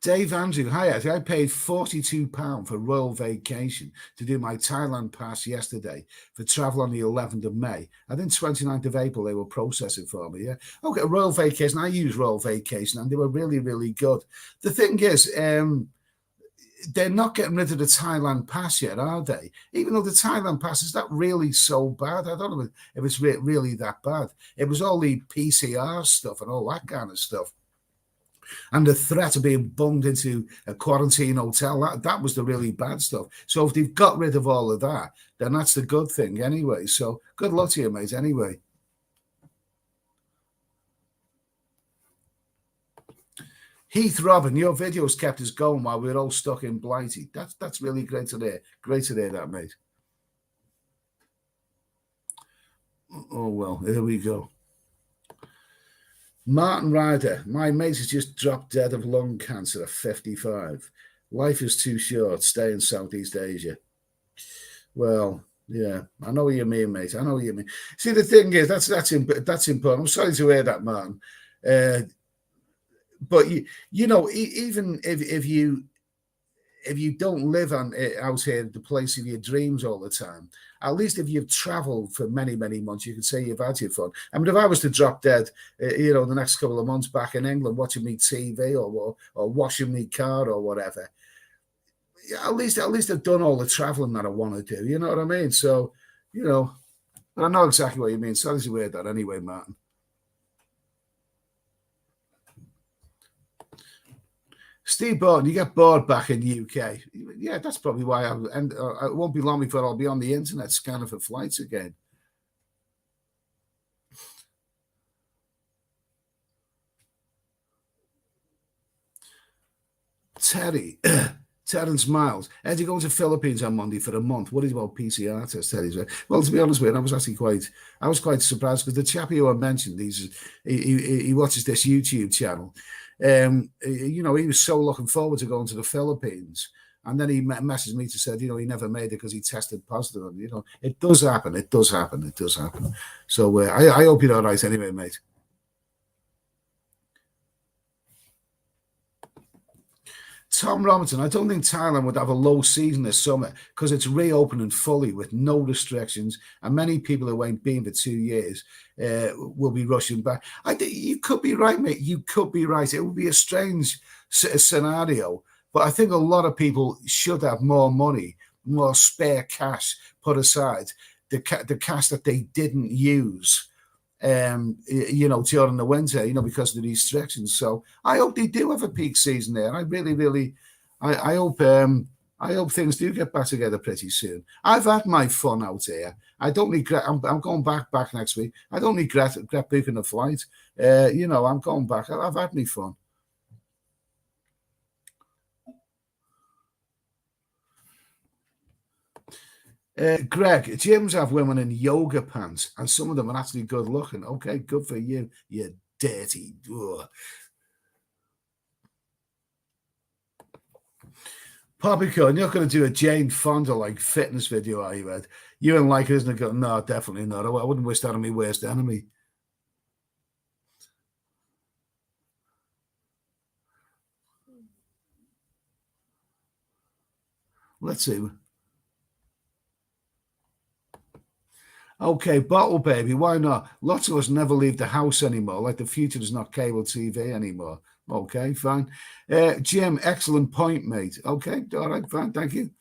Dave Andrew, hi, I paid £42 for Royal Vacation to do my Thailand pass yesterday for travel on the 11th of May. I think 29th of April they will process it for me. Yeah. Okay, Royal Vacation. I use Royal Vacation and they were really, really good. The thing is, they're not getting rid of the Thailand pass yet, are they? Even though the Thailand pass is not really so bad. I don't know if it's really that bad. It was all the PCR stuff and all that kind of stuff. And the threat of being bunged into a quarantine hotel, that was the really bad stuff. So if they've got rid of all of that, then that's the good thing anyway. So good luck to you, mate, anyway. Heath Robin, your videos kept us going while we were all stuck in Blighty. That's really great to hear. Great to hear that, mate. Oh, well, here we go. Martin Ryder, my mate has just dropped dead of lung cancer at 55. Life is too short. Stay in Southeast Asia. Well, yeah, I know what you mean, mate. I know what you mean. See, the thing is, that's important. I'm sorry to hear that, Martin. But even if you don't live out here, the place of your dreams all the time, at least if you've traveled for many, many months, you can say you've had your fun. I mean, if I was to drop dead, the next couple of months back in England, watching me TV or washing me car or whatever, at least I've done all the traveling that I want to do. You know what I mean? So, but I know exactly what you mean. Sorry to hear that anyway, Martin. Steve Barton, you get bored back in the UK. Yeah, that's probably why it won't be long before I'll be on the internet scanning for flights again. Terry, Terence Miles. Eddie going to Philippines on Monday for a month. Worried about PCR test, Eddie's right. Well, to be honest with you, I was quite surprised because the chap who I mentioned, he watches this YouTube channel. You know, he was so looking forward to going to the Philippines. And then he messaged me to say, you know, he never made it because he tested positive. And, you know, it does happen. It does happen. It does happen. So I hope you're all right anyway, mate. Tom Robinson, I don't think Thailand would have a low season this summer because it's reopening fully with no restrictions, and many people who ain't been for 2 years will be rushing back. I think you could be right, mate. You could be right. It would be a strange scenario, but I think a lot of people should have more money, more spare cash put aside, the cash that they didn't use. You know, during the winter, you know, because of the restrictions. So I hope they do have a peak season there. I really, really, I hope things do get back together pretty soon. I've had my fun out here. I don't regret. I'm going back next week. I don't regret booking a flight. You know, I'm going back. I've had my fun. Greg, gyms have women in yoga pants, and some of them are actually good looking. Okay, good for you, you dirty. Ugh. Poppycorn, you're not going to do a Jane Fonda like fitness video, are you, Ed? You and like, isn't it? No, definitely not. I wouldn't wish that on my worst enemy. Let's see. Okay, Bottle Baby, why not? Lots of us never leave the house anymore. Like the future is not cable TV anymore. Okay, fine. Jim, excellent point, mate. Okay, all right, fine, thank you.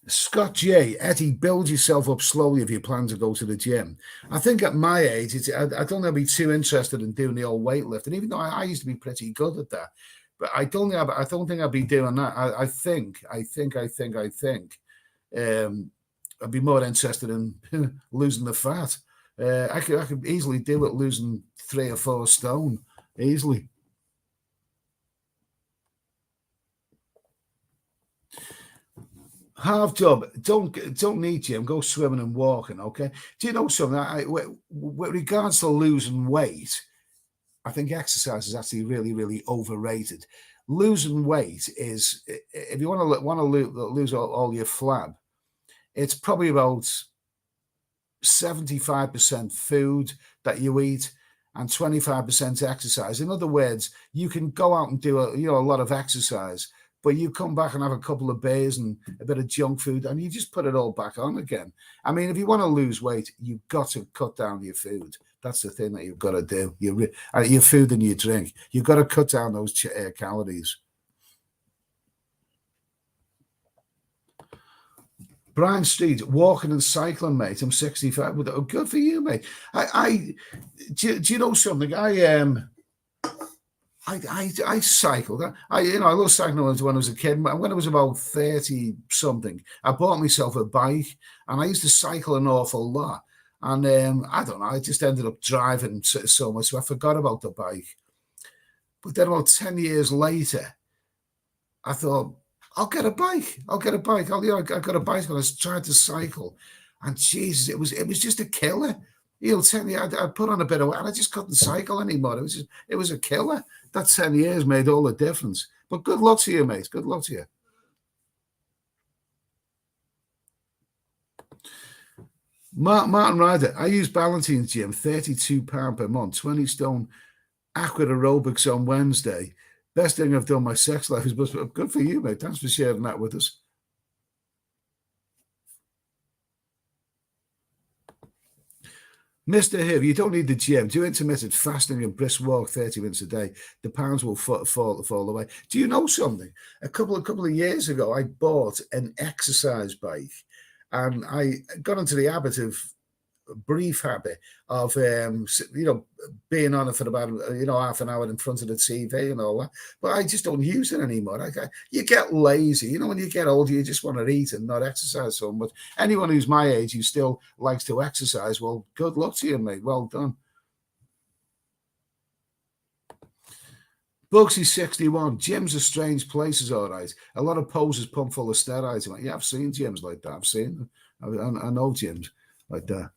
Scott J, Eddie, build yourself up slowly if you plan to go to the gym. I think at my age, I don't think I'd be too interested in doing the old weightlifting, even though I used to be pretty good at that. But I don't think I'd be doing that. I think I'd be more interested in losing the fat. I could easily do it, losing 3 or 4 stone easily. Half job. Don't need gym. Go swimming and walking. Okay. Do you know something? With regards to losing weight, I think exercise is actually really, really overrated. Losing weight is, if you want to lose all your flab, it's probably about 75% food that you eat and 25% exercise. In other words, you can go out and do a lot of exercise, but you come back and have a couple of beers and a bit of junk food, and you just put it all back on again. I mean, if you want to lose weight, you've got to cut down your food. That's the thing that you've got to do. Your food and your drink. You've got to cut down those calories. Brian Street, walking and cycling, mate. I'm 65. Oh, good for you, mate. Do you know something? I cycled. I love cycling when I was a kid. When I was about 30 something, I bought myself a bike, and I used to cycle an awful lot. And I don't know, I just ended up driving so much, so I forgot about the bike. But then about 10 years later, I thought, I'll get a bike. I got a bicycle. I was trying to cycle, and Jesus, it was just a killer. He'll tell me I put on a bit of weight, and I just couldn't cycle anymore. It was a killer. That 10 years made all the difference. But good luck to you, mate. Good luck to you. Martin Ryder, I use Ballantyne's gym, £32 per month, 20 stone, aqua aerobics on Wednesday. Best thing I've done my sex life is good for you, mate. Thanks for sharing that with us. Mr. Hiv, you don't need the gym. Do intermittent fasting and brisk walk 30 minutes a day. The pounds will fall away. Do you know something? A couple of years ago, I bought an exercise bike, and I got into the habit of brief habit of being on it for about half an hour in front of the TV and all that. But I just don't use it anymore. You get lazy. When you get older, you just want to eat and not exercise so much. Anyone who's my age who still likes to exercise, well, good luck to you, mate. Well done. Bugsy61, gyms are strange places, all right. A lot of poses pumped full of steroids. I'm like, yeah, I've seen gyms like that. I've seen them. I know gyms like that.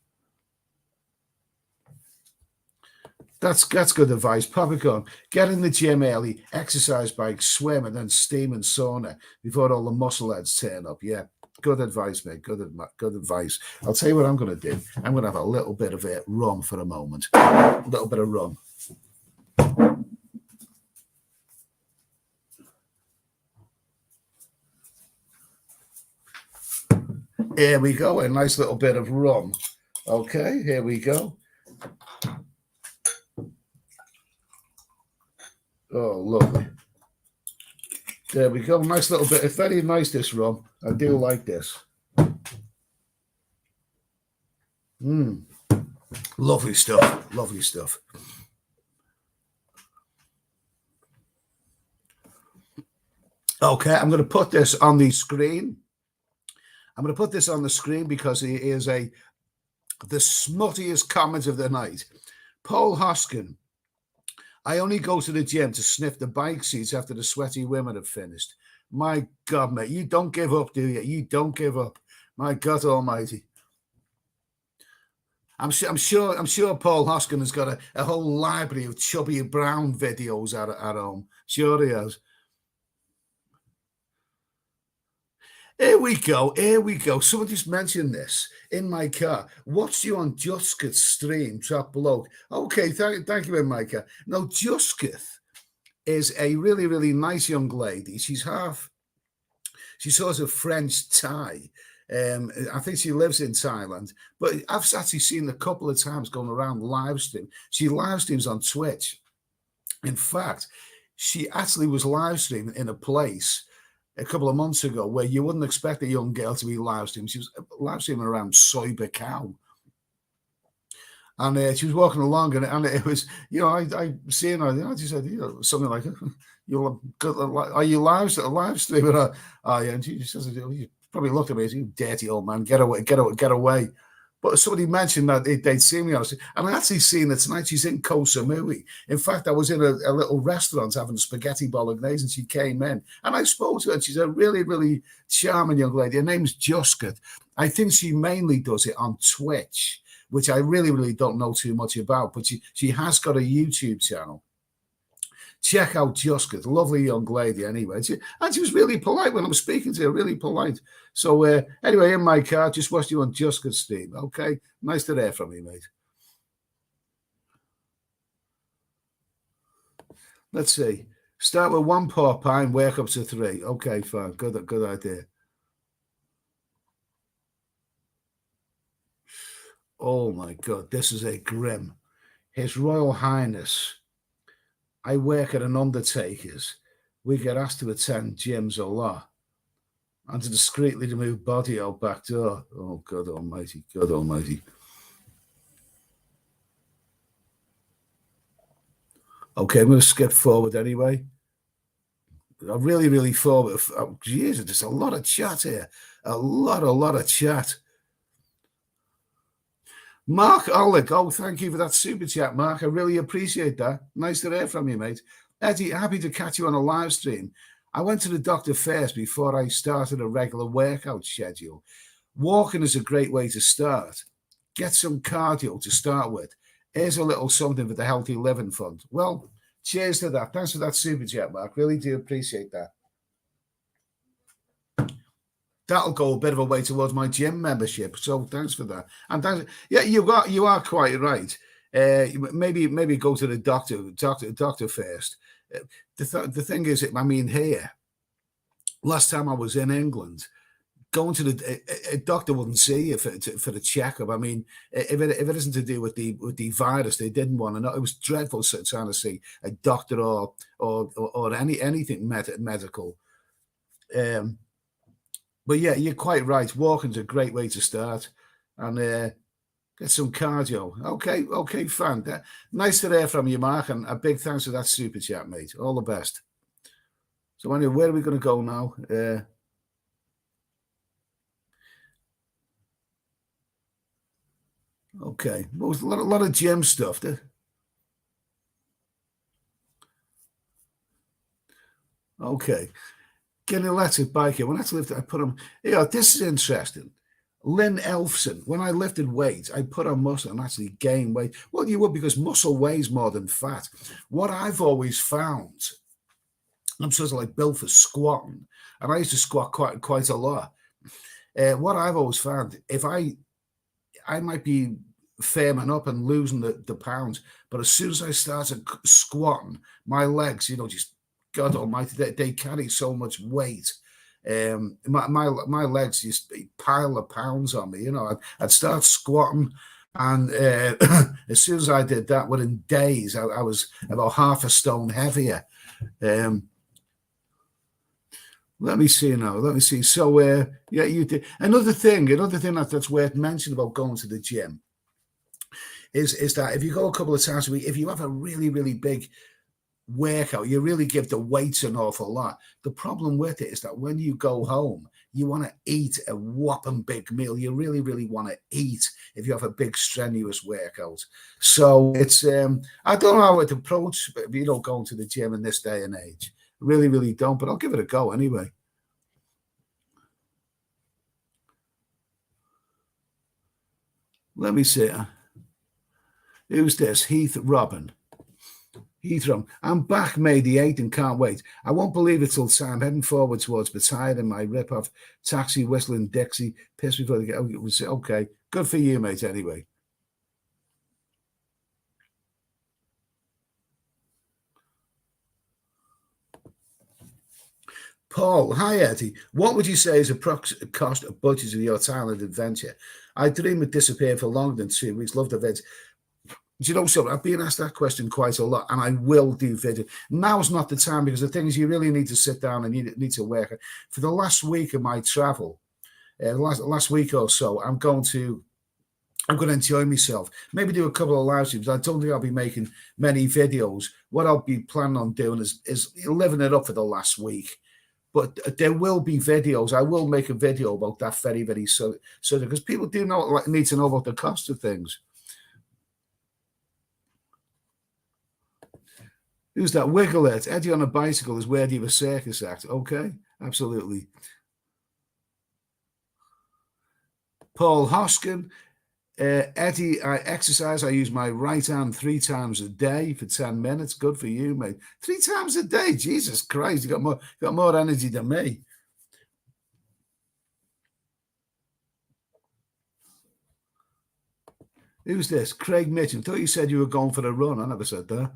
That's good advice. Popcorn. Get in the gym early, exercise bike, swim, and then steam and sauna before all the muscle heads turn up. Yeah, good advice, mate. Good advice. I'll tell you what I'm going to do. I'm going to have a little bit of rum for a moment. A little bit of rum. Here we go. A nice little bit of rum. Okay, here we go. Oh, lovely. There we go. Nice little bit. It's very nice, this rum. I do like this. Lovely stuff. Lovely stuff. Okay, I'm going to put this on the screen. I'm going to put this on the screen because it is the smuttiest comment of the night. Paul Hoskin. I only go to the gym to sniff the bike seats after the sweaty women have finished. My God, mate, you don't give up, do you? You don't give up. My God Almighty. I'm sure Paul Hoskin has got a whole library of Chubby Brown videos at home. Sure he has. Here we go. Someone just mentioned this in my car. Watched you on Juskith's stream, top bloke. Okay, thank you, Micah. No, Juskith is a really, really nice young lady. She's sort of French Thai. I think she lives in Thailand, but I've actually seen a couple of times going around live stream. She live streams on Twitch. In fact, she actually was live streaming in a place a couple of months ago where you wouldn't expect a young girl to be live streaming. She was live streaming around Soyber Cow. And she was walking along, and it was, I seen her. She said, something like, "Are you live streaming?" Oh, yeah. And she says, "You probably looked at me as, you dirty old man, get away." But somebody mentioned that they'd seen me on it. And I actually seen her tonight. She's in Koh Samui. In fact, I was in a little restaurant having spaghetti bolognese, and she came in. And I spoke to her, and she's a really, really charming young lady. Her name's Juskith. I think she mainly does it on Twitch, which I really, really don't know too much about. But she has got a YouTube channel. Check out Juskith, lovely young lady anyway. And she was really polite when I was speaking to her, really polite. So anyway, in my car, just watched you on Juskith's stream. Okay, nice to hear from you, mate. Let's see. Start with 1 pork pie and work up to 3. Okay, fine. Good idea. Oh my God, this is a grim. His Royal Highness. I work at an undertaker's. We get asked to attend gyms a lot and to discreetly remove body out back door. Oh, God Almighty, God Almighty. Okay, I'm going to skip forward anyway. I really, really forward. Oh, Jesus, there's a lot of chat here. A lot of chat. Mark Oleg, oh, thank you for that super chat, Mark. I really appreciate that. Nice to hear from you, mate. Eddie, happy to catch you on a live stream. I went to the doctor first before I started a regular workout schedule. Walking is a great way to start. Get some cardio to start with. Here's a little something for the Healthy Living Fund. Well, cheers to that. Thanks for that super chat, Mark. Really do appreciate that. That'll go a bit of a way towards my gym membership. So thanks for that. And thanks. Yeah, you are quite right. Maybe go to the doctor first. The thing is, I mean, here, last time I was in England, going to a doctor wouldn't see you for the checkup. I mean, if it isn't to do with the virus, they didn't want to know. It was dreadful trying to see a doctor or anything medical. But yeah, you're quite right. Walking's a great way to start, and get some cardio. Okay, fine. Nice to hear from you, Mark, and a big thanks for that super chat, mate. All the best. So anyway, where are we going to go now? Okay, well, a lot of gym stuff. Okay. Getting electric biker. When I lifted, I put on, this is interesting. Lynn Elfson, when I lifted weights, I put on muscle and actually gained weight. Well, you would, because muscle weighs more than fat. What I've always found, I'm sort of like built for squatting, and I used to squat quite a lot. What I've always found, if I might be firming up and losing the pounds, but as soon as I started squatting, my legs, just God Almighty, they carry so much weight. My legs just pile of pounds on me. I'd start squatting, and as soon as I did that, within days, I was about half a stone heavier. Let me see now. Let me see. So, yeah, you did. Another thing that's worth mentioning about going to the gym is that if you go a couple of times a week, if you have a really, really big workout, you really give the weights an awful lot. The problem with it is that when you go home, you want to eat a whopping big meal. You really, really want to eat if you have a big strenuous workout. So it's I don't know how to approach, going to the gym in this day and age. Really, really don't, but I'll give it a go anyway. Let me see. Who's this? Heath Robin. Heathrow. I'm back May the 8th and can't wait. I won't believe it till time. Heading forward towards Pattaya in my rip-off taxi whistling Dixie. Piss before they get. Okay. Good for you, mate, anyway. Paul, hi Eddie. What would you say is approximate cost of budget of your Thailand adventure? I dream of disappearing for longer than 2 weeks. Love the vids. Do you know something? I've been asked that question quite a lot, and I will do video. Now's not the time, because the thing is, you really need to sit down and you need to work. For the last week of my travel, last week or so, I'm going to enjoy myself. Maybe do a couple of live streams. I don't think I'll be making many videos. What I'll be planning on doing is living it up for the last week. But there will be videos. I will make a video about that very, very soon, because people do need to know about the cost of things. Who's that? Wiggle it. Eddie on a bicycle is worthy of a circus act. Okay, absolutely. Paul Hoskin. Eddie, I exercise. I use my right hand 3 times a day for 10 minutes. Good for you, mate. 3 times a day. Jesus Christ, you got more energy than me. Who's this? Craig Mitchell. I thought you said you were going for a run. I never said that.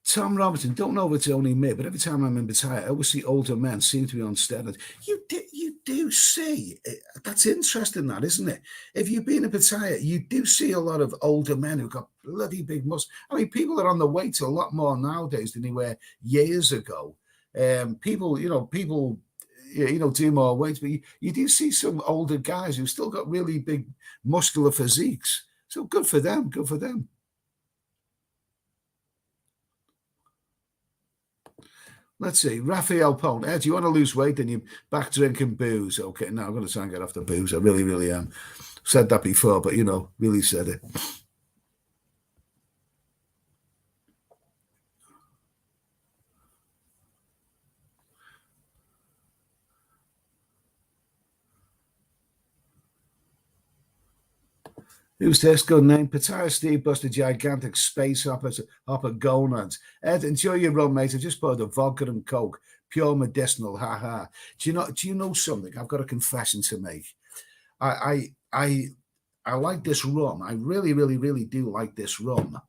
Tom Robertson, don't know if it's only me, but every time I'm in Pattaya, I always see older men seem to be on steroids. You do see. That's interesting, that, isn't it? If you've been in Pattaya, you do see a lot of older men who've got bloody big muscles. I mean, people are on the weight a lot more nowadays than they were years ago. People do more weight, but you do see some older guys who've still got really big muscular physiques. So good for them. Good for them. Let's see. Raphael Pone. Ed, do you want to lose weight? Then you back drinking booze. Okay, no, I'm going to try and get off the booze. I really, really am. Said that before, but really said it. Who's this? Good name. Pattaya Steve busted gigantic space hopper gonads. Ed, enjoy your rum, mate. I just poured a vodka and coke. Pure medicinal. Ha ha. Do you know something? I've got a confession to make. I like this rum. I really, really, really do like this rum.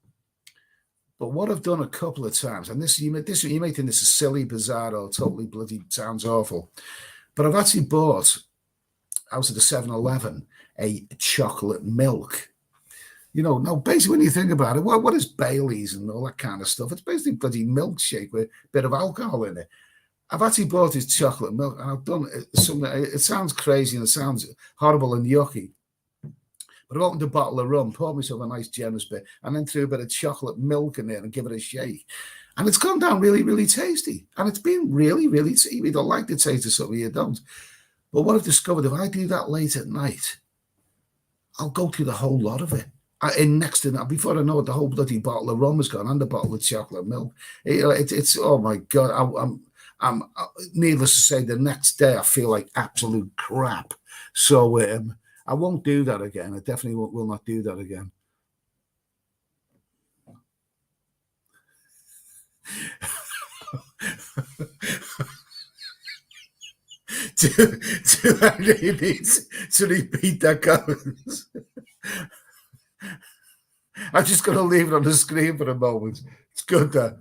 But what I've done a couple of times, and you may think this is silly, bizarre, or totally bloody sounds awful, but I've actually bought out of the 7-Eleven a chocolate milk. Now basically when you think about it, what is Bailey's and all that kind of stuff? It's basically bloody milkshake with a bit of alcohol in it. I've actually bought this chocolate milk, and I've done something. It sounds crazy and it sounds horrible and yucky, but I've opened a bottle of rum, poured myself a nice generous bit, and then threw a bit of chocolate milk in there and give it a shake. And it's gone down really, really tasty. And it's been really, really tasty. You either like the taste of something, you don't. But what I've discovered, if I do that late at night, I'll go through the whole lot of it. And next to that, before I know it, the whole bloody bottle of rum is gone and the bottle of chocolate milk. It's oh my God. I'm needless to say, the next day I feel like absolute crap. So I won't do that again. I definitely will not do that again. Do I really need to repeat that, Collins? I'm just going to leave it on the screen for a moment. It's good that.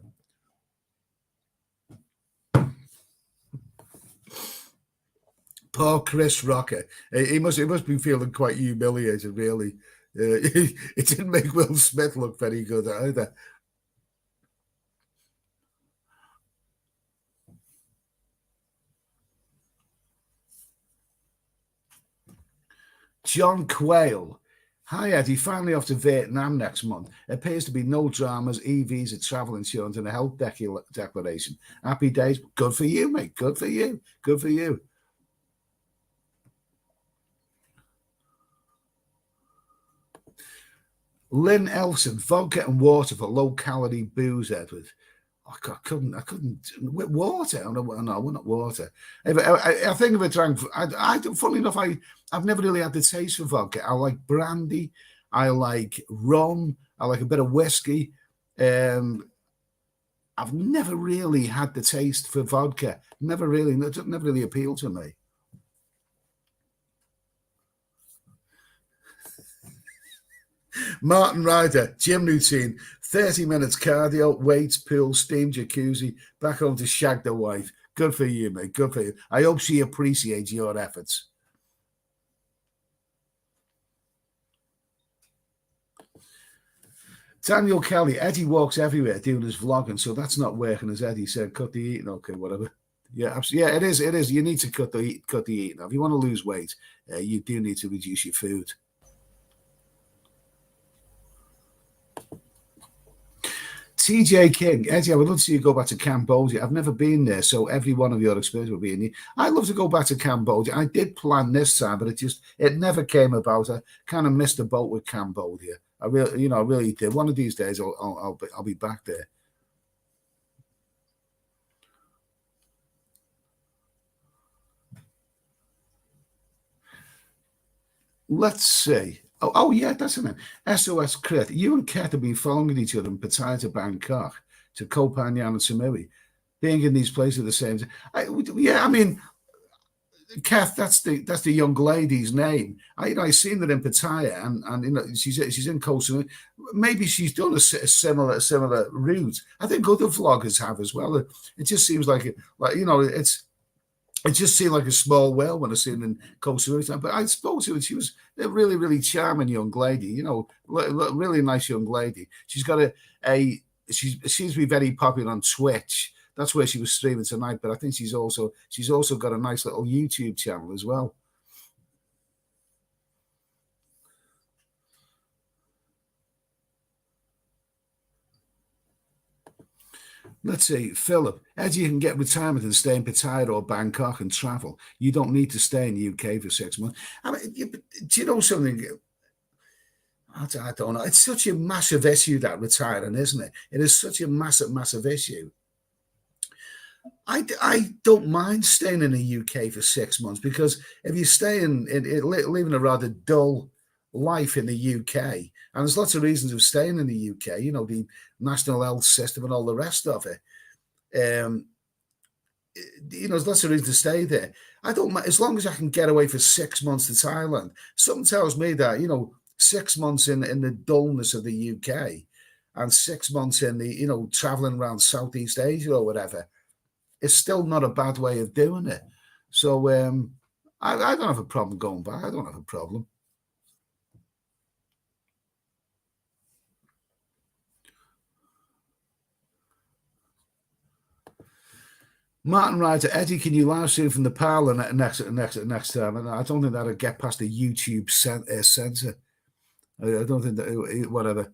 Poor Chris Rocker. He must be feeling quite humiliated, really. It didn't make Will Smith look very good either. John Quayle. Hi, Eddie. Finally off to Vietnam next month. Appears to be no dramas, e-visa, travel insurance, and a health declaration. Happy days. Good for you, mate. Good for you. Good for you. Lynn Elson, vodka and water for low-calorie booze, Edward. I couldn't. With water? No, not water. I think if I drank, funny enough, I've never really had the taste for vodka. I like brandy. I like rum. I like a bit of whiskey. I've never really had the taste for vodka. Never really appealed to me. Martin Ryder, gym routine, 30 minutes cardio, weights, pool, steam jacuzzi, back home to shag the wife. Good for you, mate. Good for you. I hope she appreciates your efforts. Daniel Kelly, Eddie walks everywhere doing his vlogging, so that's not working, as Eddie said. Cut the eating, okay, whatever. Yeah, absolutely. Yeah, it is. It is. You need to cut the eating. If you want to lose weight, you do need to reduce your food. TJ King, Eddie, I would love to see you go back to Cambodia. I've never been there, so every one of your experience will be in you. I'd love to go back to Cambodia. I did plan this time, but it never came about. I kind of missed the boat with Cambodia. I really did. One of these days, I'll be back there. Let's see. Oh yeah, that's a name. SOS Crit. You and Kat have been following each other in Pattaya to Bangkok, to Koh Phangan and Samui. Being in these places at the same time. I mean, Kath, that's the young lady's name. I seen that in Pattaya, and she's in Koh Samui. Maybe she's done a similar route. I think other vloggers have as well. It just seems like it just seemed like a small world when I seen in Koh Samui. But I spoke to her. She was a really, really charming young lady. Really nice young lady. She's got she seems to be very popular on Twitch. That's where she was streaming tonight. But I think she's also got a nice little YouTube channel as well. Let's see, Philip. As you can get retirement and stay in Pattaya or Bangkok and travel, you don't need to stay in the UK for 6 months. I mean, do you know something? I don't know. It's such a massive issue, that retiring, isn't it? It is such a massive, massive issue. I don't mind staying in the UK for 6 months, because if you stay living a rather dull life in the UK, and there's lots of reasons of staying in the UK, the national health system and all the rest of it. There's lots of reasons to stay there. I don't mind, as long as I can get away for 6 months to Thailand. Something tells me that 6 months in the dullness of the UK, and 6 months in the traveling around Southeast Asia or whatever, it's still not a bad way of doing it. So I don't have a problem going back. I don't have a problem. Martin Ryder, Eddie, can you live stream from the parlor next time? And I don't think that'll get past the YouTube censor. I don't think that, whatever.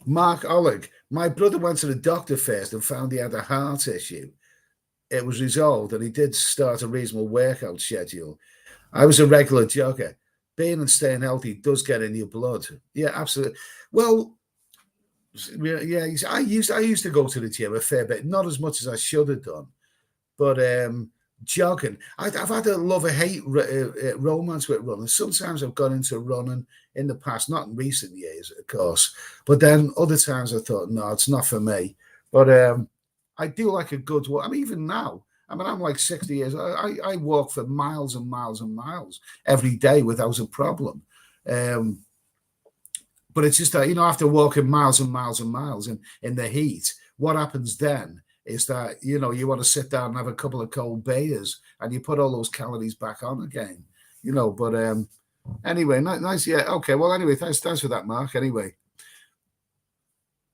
Mark Oleg, my brother went to the doctor first and found he had a heart issue. It was resolved, and he did start a reasonable workout schedule. I was a regular jogger. Being and staying healthy does get in your blood. Yeah, absolutely. Well, yeah, I used to go to the gym a fair bit, not as much as I should have done, but jogging. I've had a love or hate romance with running. Sometimes I've gone into running in the past, not in recent years, of course, but then other times I thought, no, it's not for me. But I do like a good walk. I mean, even now, I mean, I'm like 60 years. I walk for miles and miles and miles every day without a problem. Um, but it's just that, after walking miles and miles and miles in the heat, what happens then is that, you want to sit down and have a couple of cold beers and you put all those calories back on again, but anyway, nice. Yeah. Okay. Well, anyway, thanks for that, Mark. Anyway,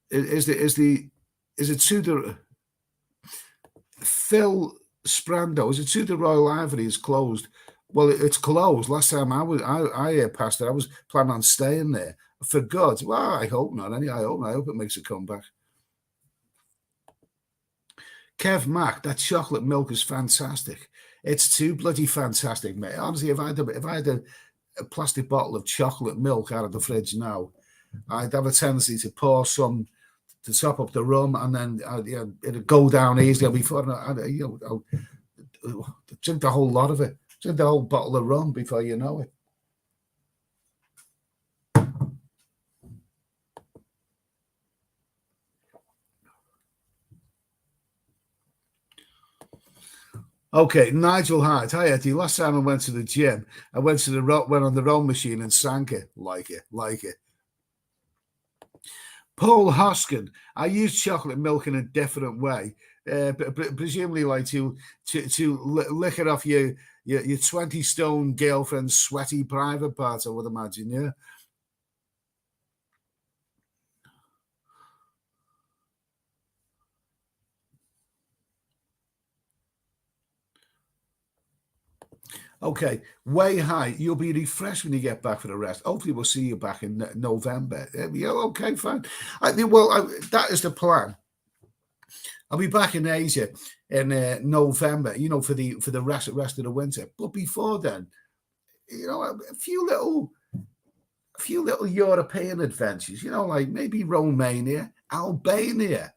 is it to the Phil Sprando? Is it to the Royal Ivory is closed? Well, it's closed. Last time I passed it, I was planning on staying there. For God, well, I hope not. I hope it makes a comeback. Kev Mack, that chocolate milk is fantastic. It's too bloody fantastic, mate. Honestly, if I had a plastic bottle of chocolate milk out of the fridge now, I'd have a tendency to pour some to top up the rum, and then it'd go down easily before I'll drink the whole lot of it. Drink the whole bottle of rum before you know it. Okay, Nigel Hart. Hi, Eddie. Last time I went to the gym, I went on the row machine and sank it. Like it. Paul Hoskin. I use chocolate milk in a different way, presumably like to lick it off your 20-stone girlfriend's sweaty private parts, I would imagine. Yeah. Okay, way high. You'll be refreshed when you get back for the rest. Hopefully, we'll see you back in November. Yeah, okay, fine. That is the plan. I'll be back in Asia in November. For the rest of the winter. But before then, a few little European adventures. Like maybe Romania, Albania.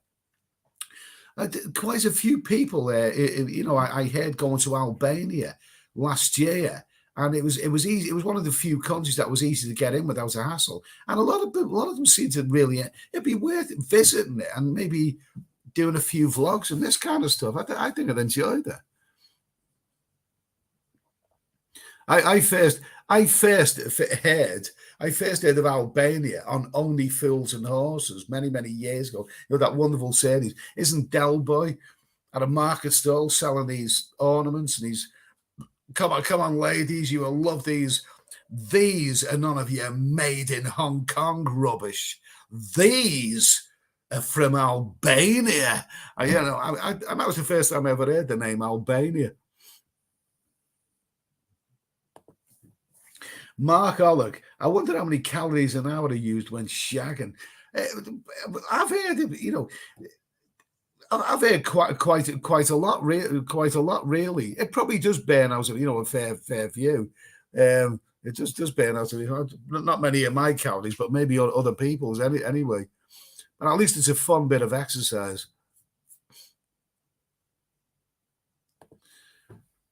Quite a few people there. I heard going to Albania last year, and it was easy. It was one of the few countries that was easy to get in without a hassle, and a lot of them seem to really. It'd be worth visiting it and maybe doing a few vlogs and this kind of stuff. I think I'd enjoy that. I first heard of Albania on Only Fools and Horses many years ago. That wonderful series. Isn't Del Boy at a market stall selling these ornaments and he's come on, ladies, you will love these. These are none of your made in Hong Kong rubbish. These are from Albania. That was the first time I ever heard the name Albania. Mark Ollick, I wonder how many calories an hour are used when shagging. I've heard, I've heard quite a lot, really. It probably does burn out, a fair few. It just does burn out. Not many of my calories, but maybe other people's anyway. And at least it's a fun bit of exercise.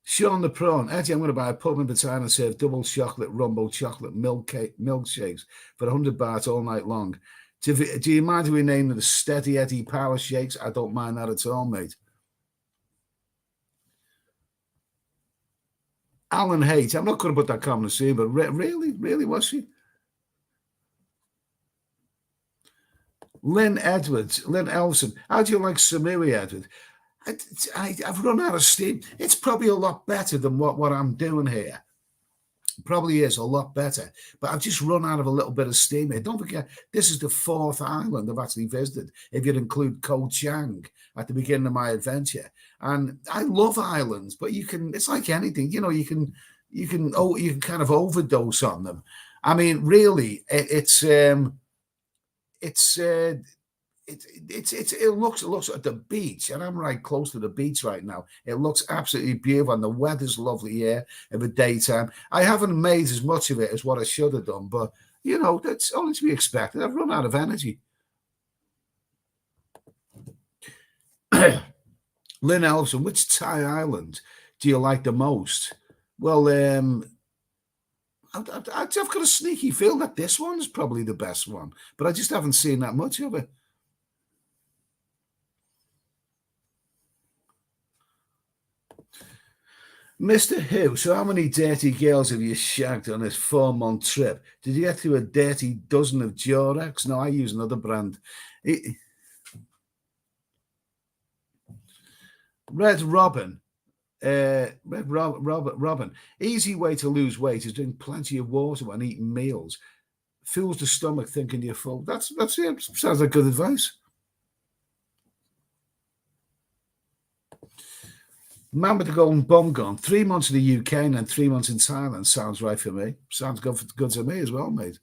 Sean the Prawn, Eddie, I'm going to buy a pub in Pattaya and serve double chocolate rumbo chocolate milkshakes for 100 baht all night long. Do you mind if we name them the Steady Eddie Power Shakes? I don't mind that at all, mate. Alan Haight, I'm not going to put that comment in, but really, was she? Lynn Elson, how do you like Samui, Edward? I've run out of steam. It's probably a lot better than what I'm doing here. Probably is a lot better, but I've just run out of a little bit of steam here. Don't forget, this is the 4th island I've actually visited, if you include Koh Chang at the beginning of my adventure. And I love islands, but it's like anything, you can kind of overdose on them. I mean, really, it's it looks at the beach, and I'm right close to the beach right now. It looks absolutely beautiful, and the weather's lovely here in the daytime. I haven't made as much of it as what I should have done, but that's only to be expected. I've run out of energy. Lynn Elson, which Thai island do you like the most? Well, I've got a sneaky feel that this one is probably the best one, but I just haven't seen that much of it. Mr. Who, so how many dirty girls have you shagged on this 4-month trip? Did you get through a dirty dozen of Durex? No, I use another brand. Red Robin. Robin. Easy way to lose weight is drink plenty of water when eating meals. Fills the stomach thinking you're full. That's it. Sounds like good advice. Man with the golden bum gone. 3 months in the UK and then 3 months in Thailand. Sounds right for me. Sounds good to me as well, mate.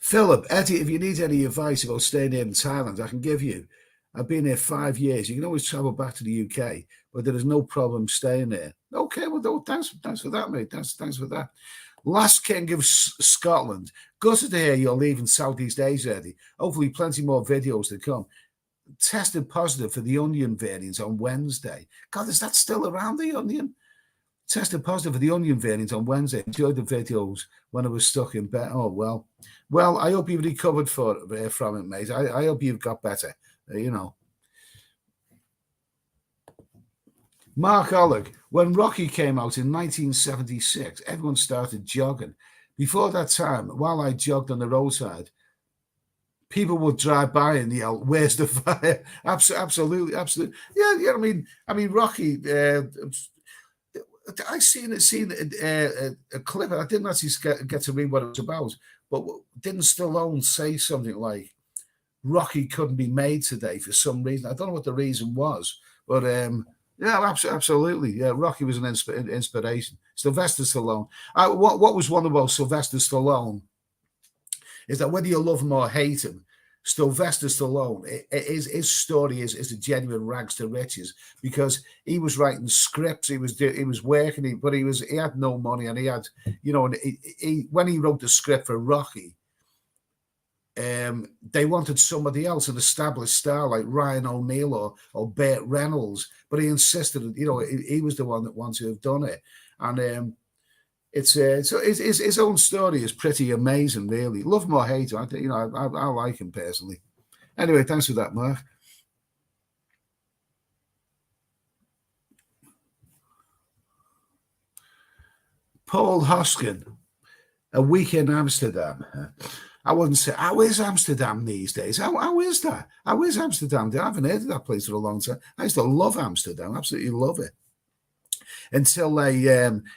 Philip, Eddie, if you need any advice about staying here in Thailand, I can give you. I've been here 5 years. You can always travel back to the UK, but there is no problem staying there. Okay, well, thanks for that, mate. Thanks for that. Last King of Scotland. Gutted to hear you're leaving Southeast Asia, Eddie. Hopefully plenty more videos to come. Tested positive for the onion variants on Wednesday. God, is that still around, the onion? Tested positive for the onion variant on Wednesday. Enjoyed the videos when I was stuck in bed. Oh, well. Well, I hope you've recovered from it, mate. I hope you've got better, Mark Oleg, when Rocky came out in 1976, everyone started jogging. Before that time, while I jogged on the roadside, people would drive by and yell, "Where's the fire?" Absolutely. Yeah. I mean, Rocky. I seen a clip. I didn't actually get to read what it was about, but didn't Stallone say something like, "Rocky couldn't be made today for some reason"? I don't know what the reason was, but yeah, absolutely. Yeah, Rocky was an inspiration. Sylvester Stallone. What was one about Sylvester Stallone is that whether you love him or hate him, Sylvester Stallone, his story is a genuine rags to riches, because he was writing scripts, he was working, but he had no money, and he had, when he wrote the script for Rocky, they wanted somebody else, an established star like Ryan O'Neal or Burt Reynolds, but he insisted, he was the one that wanted to have done it, and so his own story is pretty amazing, really. Love him or hate him, I like him personally. Anyway, thanks for that, Mark. Paul Hoskin, a week in Amsterdam. I wouldn't say, how is Amsterdam these days? How is that? How is Amsterdam? I haven't heard of that place for a long time. I used to love Amsterdam, absolutely love it. Until a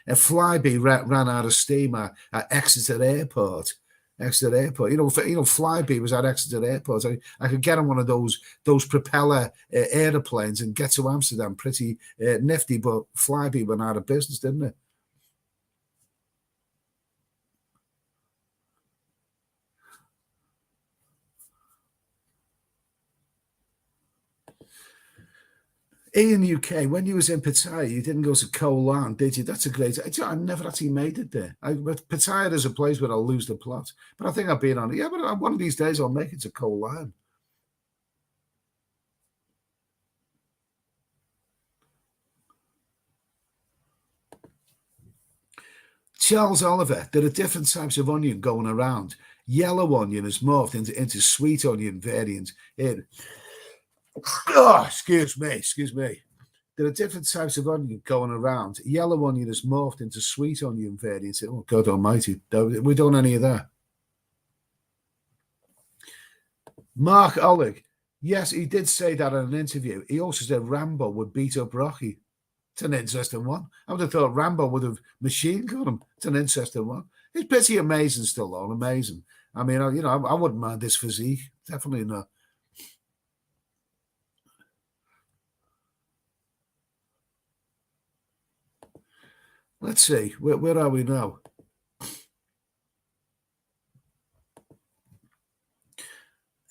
Flybe ran out of steam at Exeter Airport. Flybe was at Exeter Airport. I could get on one of those propeller aeroplanes and get to Amsterdam pretty nifty, but Flybe went out of business, didn't it? In the UK, when you was in Pattaya, you didn't go to Koh Larn, did you? That's a great. I never actually made it there. But Pattaya is a place where I'll lose the plot. But I think I've been on it. Yeah, but one of these days I'll make it to Koh Larn. Charles Oliver, there are different types of onion going around. Yellow onion has morphed into sweet onion variant. Excuse me. There are different types of onion going around. Yellow onion has morphed into sweet onion variants. Oh, God almighty. We don't any of that. Mark Oleg. Yes, he did say that in an interview. He also said Rambo would beat up Rocky. It's an interesting one. I would have thought Rambo would have machine gun him. It's an interesting one. He's pretty amazing still, though. Amazing. I mean, I wouldn't mind this physique. Definitely not. Let's see. Where are we now?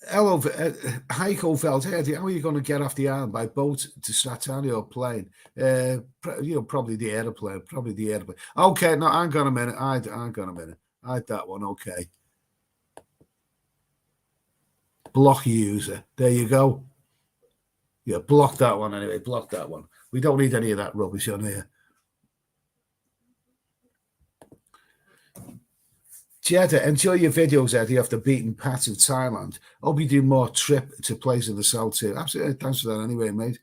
Hello, Heiko Veldherde. How are you going to get off the island by boat to Satani or plane? Probably the airplane. Probably the airplane. Okay, no, hang on a minute. Hang on a minute. I had that one. Okay. Block user. There you go. Yeah, block that one anyway. Block that one. We don't need any of that rubbish on here. Jeddah, enjoy your videos, Eddie, off the beaten path of Thailand. Hope you do more trip to places in the south too. Absolutely. Thanks for that anyway, mate.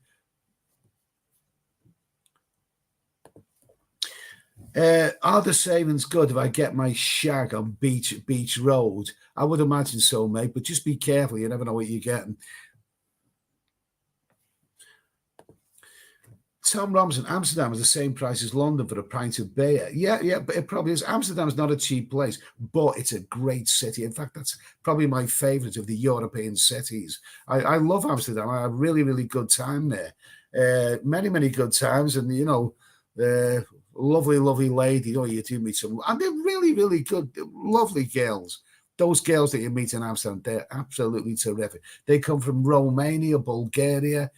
Are the savings good if I get my shag on Beach Road? I would imagine so, mate, but just be careful. You never know what you're getting. Tom Robinson, Amsterdam is the same price as London for a pint of beer. Yeah, but it probably is. Amsterdam is not a cheap place, but it's a great city. In fact, that's probably my favorite of the European cities. I love Amsterdam. I had a really, really good time there. Many, many good times. And, lovely, lovely lady. You do meet some. And they're really, really good, lovely girls. Those girls that you meet in Amsterdam, they're absolutely terrific. They come from Romania, Bulgaria,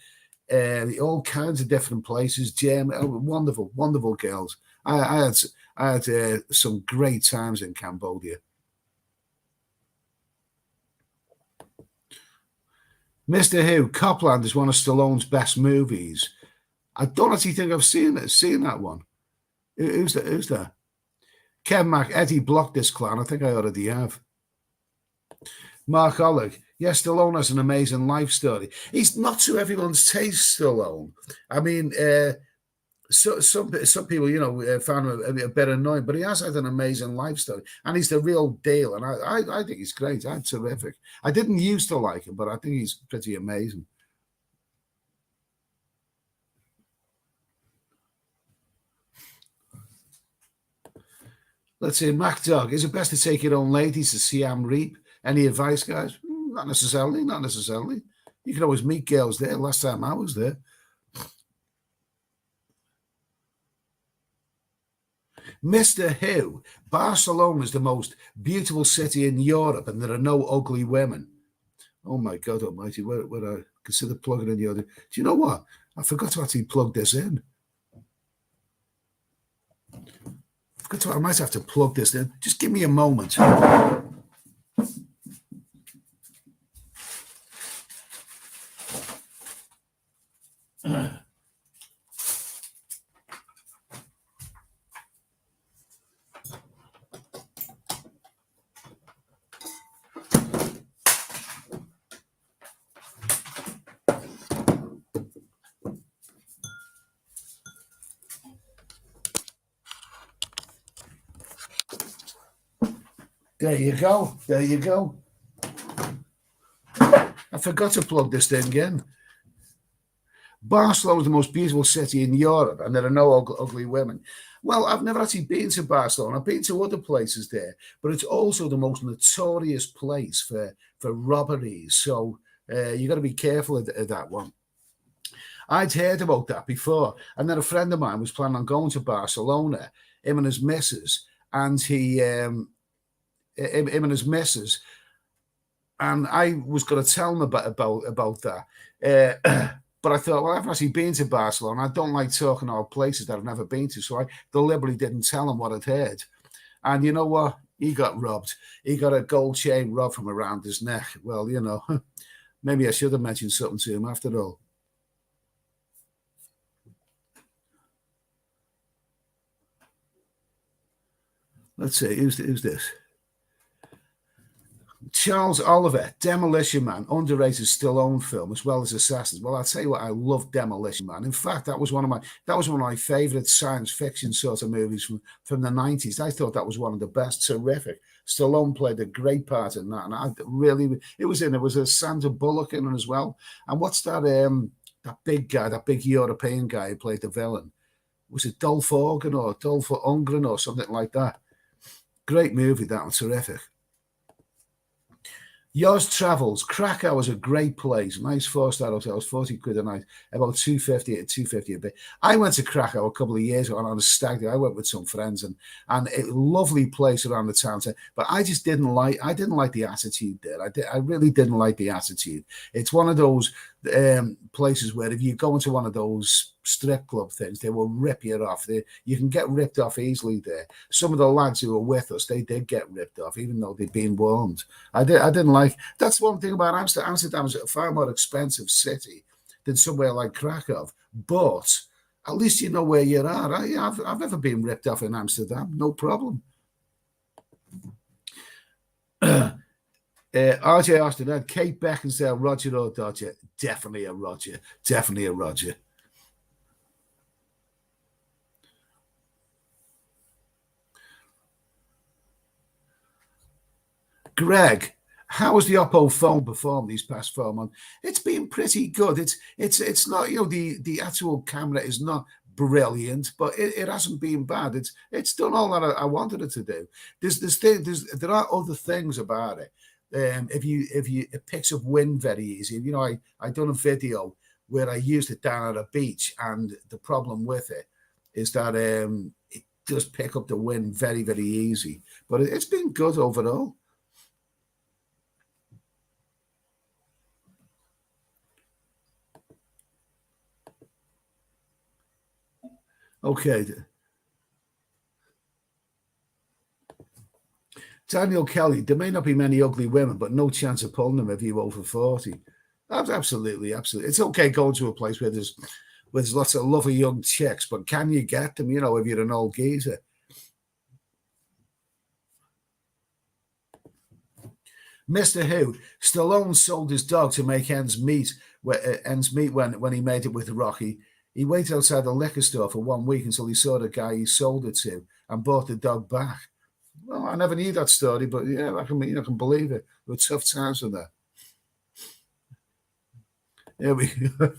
all kinds of different places. Wonderful, wonderful girls. I had some great times in Cambodia. Mr. Who, Copland is one of Stallone's best movies. I don't actually think I've seen that one. Who's that? Ken Mac, Eddie blocked this clown. I think I already have. Mark Oleg. Yes, Stallone has an amazing life story. He's not to everyone's taste, Stallone. I mean, some people, found him a bit annoying, but he has had an amazing life story, and he's the real deal. And I think he's great. I'm terrific. I didn't used to like him, but I think he's pretty amazing. Let's see, Mac Dog. Is it best to take your own ladies to Siam Reap? Any advice, guys? Not necessarily. Not necessarily. You can always meet girls there. Last time I was there. Mr. Who, Barcelona is the most beautiful city in Europe, and there are no ugly women. Oh my God Almighty! Would I consider plugging in the other? Do you know what? I forgot to actually plug this in. I might have to plug this in. Just give me a moment. There you go. There you go. I forgot to plug this thing in. Barcelona is the most beautiful city in Europe, and there are no ugly women. Well, I've never actually been to Barcelona. I've been to other places there, but it's also the most notorious place for robberies. So you got to be careful of that one. I'd heard about that before, and then a friend of mine was planning on going to Barcelona, him and his missus, and him and his missus, and I was going to tell him about that. But I thought, well, I've actually been to Barcelona. I don't like talking about places that I've never been to, so I deliberately didn't tell him what I'd heard. And you know what? He got robbed. He got a gold chain robbed from around his neck. Well, maybe I should have mentioned something to him after all. Let's see, who's this? Charles Oliver, Demolition Man, underrated Stallone film as well as Assassins. Well, I'll tell you what, I love Demolition Man. In fact, that was one of my favorite science fiction sort of movies from the 90s. I thought that was one of the best. Terrific. Stallone played a great part in that, and it was a Sandra Bullock in it as well. And what's that? That big guy, that big European guy who played the villain. Was it Dolph Lundgren or something like that? Great movie, that one. Terrific. Yours Travels. Krakow was a great place. Nice four-star hotel. It was 40 quid a night. About 250 at 250 a bit. I went to Krakow a couple of years ago on a stag do. I went with some friends and a lovely place around the town. But I just didn't like the attitude there. I really didn't like the attitude. It's one of those places where if you go into one of those strip club things, they will rip you off. You can get ripped off easily there. Some of the lads who were with us, they did get ripped off, even though they'd been warned. I didn't like. That's one thing about Amsterdam. Amsterdam is a far more expensive city than somewhere like Krakow, but at least you know where you are. I've never been ripped off in Amsterdam, no problem. RJ Austin, Kate Beckinsale, Roger or Dodger? Definitely a Roger. Definitely a Roger. Greg, how has the Oppo phone performed these past 4 months? It's been pretty good. It's not, the actual camera is not brilliant, but it hasn't been bad. It's done all that I wanted it to do. There are other things about it. It picks up wind very easy. I done a video where I used it down at a beach, and the problem with it is that it does pick up the wind very, very easy. But it's been good overall. Okay. Daniel Kelly, there may not be many ugly women, but no chance of pulling them if you're over 40. Absolutely, absolutely. It's okay going to a place where there's lots of lovely young chicks, but can you get them, if you're an old geezer? Mr. Who, Stallone sold his dog to make ends meet when he made it with Rocky. He waited outside the liquor store for 1 week until he saw the guy he sold it to and bought the dog back. Well, I never knew that story, but yeah, I can believe it. There were tough times with that. Here we go.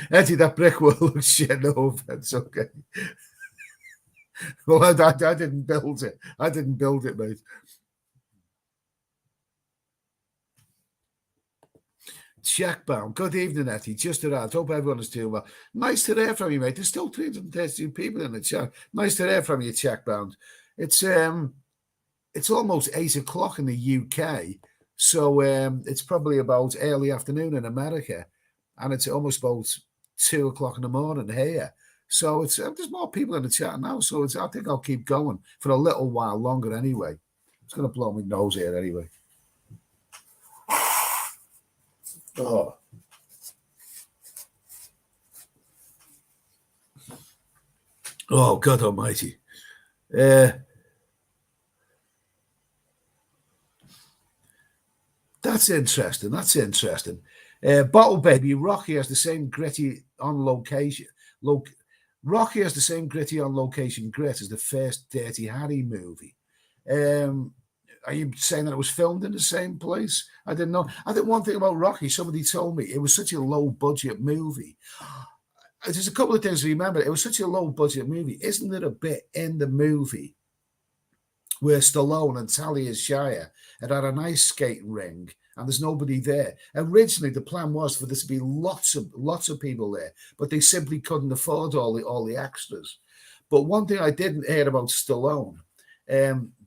Eddie, that brick wall looks shit. No offense, okay. Well, I didn't build it. I didn't build it, mate. Checkbound. Good evening, Etty. Just arrived. Hope everyone is doing well. Nice to hear from you, mate. There's still 332 people in the chat. Nice to hear from you, Checkbound. It's almost 8 o'clock in the UK, so it's probably about early afternoon in America, and it's almost about 2 o'clock in the morning here. So there's more people in the chat now. So I think I'll keep going for a little while longer anyway. It's going to blow my nose here anyway. Oh. Oh, God almighty. That's interesting. Bottle Baby, Rocky has the same gritty on location. Rocky has the same gritty on location grit as the first Dirty Harry movie. Are you saying that it was filmed in the same place? I didn't know. I think one thing about Rocky, somebody told me it was such a low budget movie. There's a couple of things to remember. It was such a low budget movie. Isn't there a bit in the movie where Stallone and Talia Shire had an ice skating ring and there's nobody there? Originally, the plan was for there to be lots of people there, but they simply couldn't afford all the extras. But one thing I didn't hear about Stallone,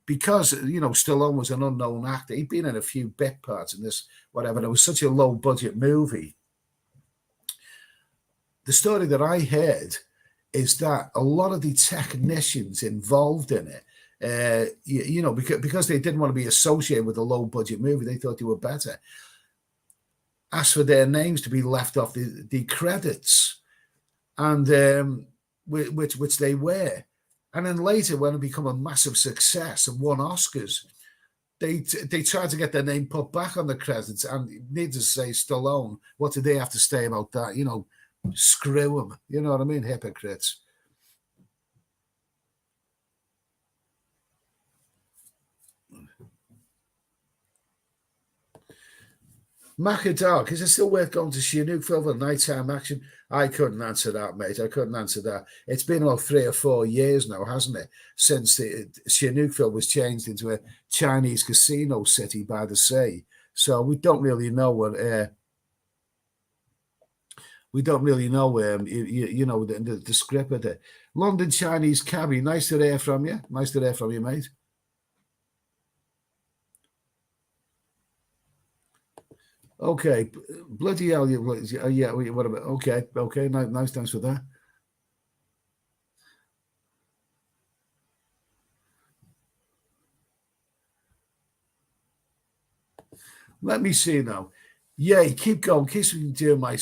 because Stallone was an unknown actor, he'd been in a few bit parts in this, whatever. It was such a low budget movie. The story that I heard is that a lot of the technicians involved in it, because they didn't want to be associated with a low budget movie, they thought they were better, asked for their names to be left off the credits, and which they were. And then later, when it became a massive success and won Oscars, they tried to get their name put back on the credits. And needless to say, Stallone, what did they have to say about that? Screw them. You know what I mean? Hypocrites. Macadog, is it still worth going to Chinook for the nighttime action? I couldn't answer that, mate. I couldn't answer that. It's been about 3 or 4 years now, hasn't it, since the Chinookville was changed into a Chinese casino city by the sea. So we don't really know what you know the script of it. London Chinese cabbie, nice to hear from you. Nice to hear from you, mate. Okay, bloody hell, yeah. What about? Okay, okay, nice, thanks for that. Let me see now. Yeah, keep going. Keep me doing my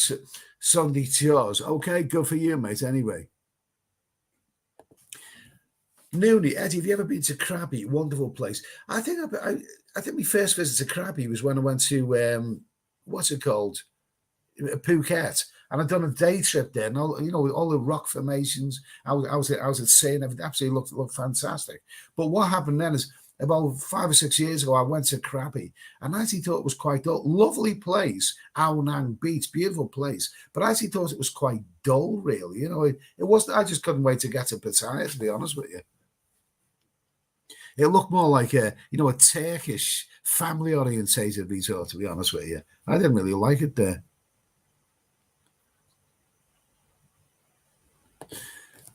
Sunday chores. Okay, good for you, mate. Anyway, Nooney, Eddie, have you ever been to Krabi? Wonderful place. I think my first visit to Krabi was when I went to what's it called? Phuket, and I'd done a day trip there, and all the rock formations. I was at sea, and it absolutely looked fantastic. But what happened then is about 5 or 6 years ago, I went to Krabi, and I actually thought it was quite dull. Lovely place, Ao Nang Beach, beautiful place, but I actually thought it was quite dull, really. It wasn't. I just couldn't wait to get to Pattaya, to be honest with you. It looked more like a Turkish family orientated resort, to be honest with you. I didn't really like it there.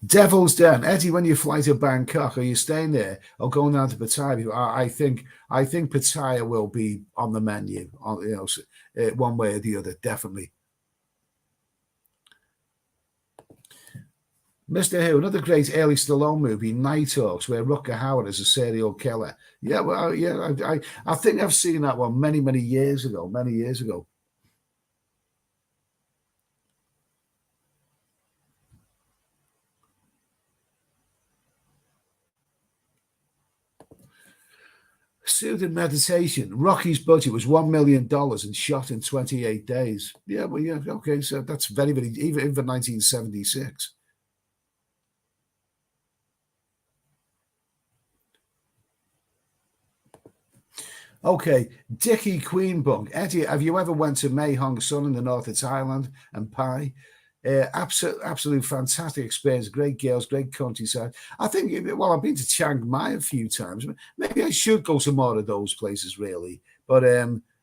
Devil's Den, Eddie. When you fly to Bangkok, are you staying there or going down to Pattaya? I think Pattaya will be on the menu, one way or the other, definitely. Mr. Who, another great early Stallone movie, Night Hawks, where Rutger Hauer is a serial killer. Yeah, well, yeah, I think I've seen that one many, many years ago. Many years ago. Soothing meditation. Rocky's budget was $1 million and shot in 28 days. Yeah, well, yeah, okay, so that's very, very even for 1976. Okay, Dickie Queenbunk. Eddie, have you ever went to Mae Hong Son in the north of Thailand and Pai? Absolute fantastic experience. Great girls, great countryside. I think, well, I've been to Chiang Mai a few times. Maybe I should go to more of those places, really. But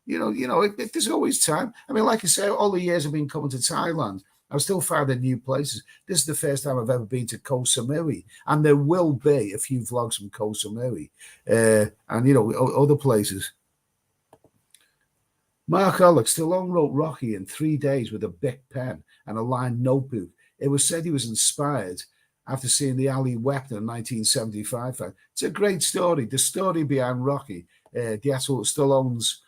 there's always time. I mean, like I say, all the years I've been coming to Thailand, I'm still finding new places. This is the first time I've ever been to Koh Samui, and there will be a few vlogs from Koh Samui, and other places. Mark Alex, Stallone wrote Rocky in 3 days with a big pen and a lined notebook. It was said he was inspired after seeing the Ali Weapon in 1975 film. It's a great story. The story behind Rocky, the actual Stallone's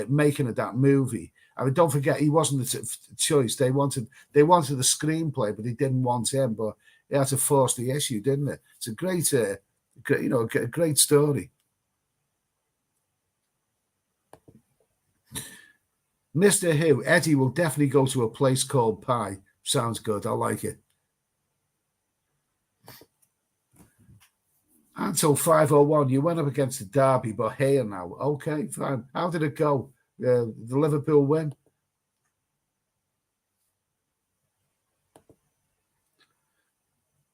making of that movie. I mean, don't forget, he wasn't the choice. They wanted the screenplay, but they didn't want him. But they had to force the issue, didn't it? It's a great story. Mr. Who, Eddie will definitely go to a place called Pie. Sounds good. I like it. Until 501, you went up against the Derby, but here now. Okay, fine. How did it go? The Liverpool win?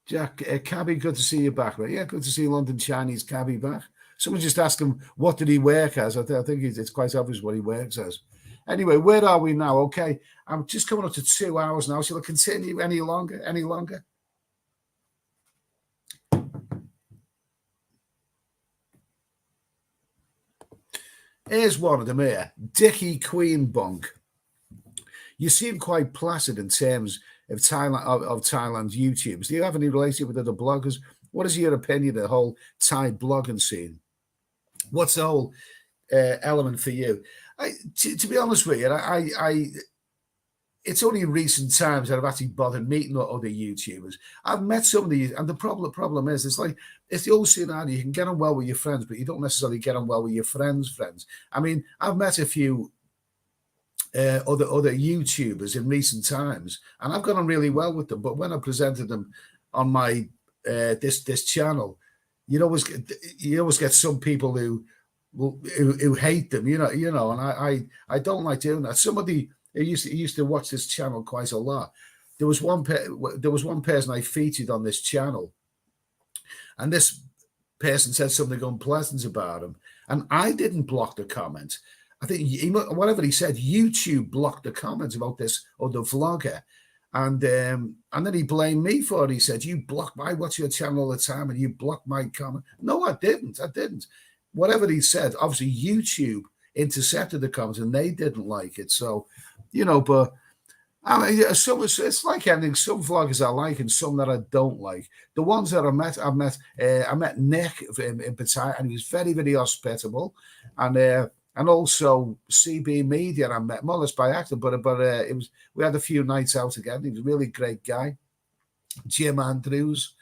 Jack, Cabby, good to see you back, mate. Yeah, good to see London Chinese Cabby back. Someone just asked him, what did he work as? I think it's quite obvious what he works as. Anyway, where are we now? Okay, I'm just coming up to 2 hours now. Shall I continue any longer? Any longer? Here's one of them here. Dickie Queenbunk. You seem quite placid in terms of Thailand's YouTubers. Do you have any relationship with other bloggers? What is your opinion of the whole Thai blogging scene? What's the whole element for you? To be honest with you, it's only in recent times that I've actually bothered meeting other YouTubers. I've met some of these, and the problem is, it's the old scenario. You can get on well with your friends, but you don't necessarily get on well with your friends' friends. I mean, I've met a few other YouTubers in recent times, and I've got on really well with them. But when I presented them on my this channel, you always get some people who who hate them, and I don't like doing that. Somebody who used to watch this channel quite a lot. There was one person I featured on this channel, and this person said something unpleasant about him, and I didn't block the comment. I think whatever he said, YouTube blocked the comments about this other vlogger, and then he blamed me for it. He said, "You blocked I watch your channel all the time, and you blocked my comment." No, I didn't. Whatever he said, obviously YouTube intercepted the comments, and they didn't like it. So, but I mean, it's like anything. Some vloggers I like, and some that I don't like. The ones that I met Nick in Pattaya, and he was very, very hospitable, and also CB Media I met, more or less by accident, but we had a few nights out together. He was a really great guy. Jim Andrews,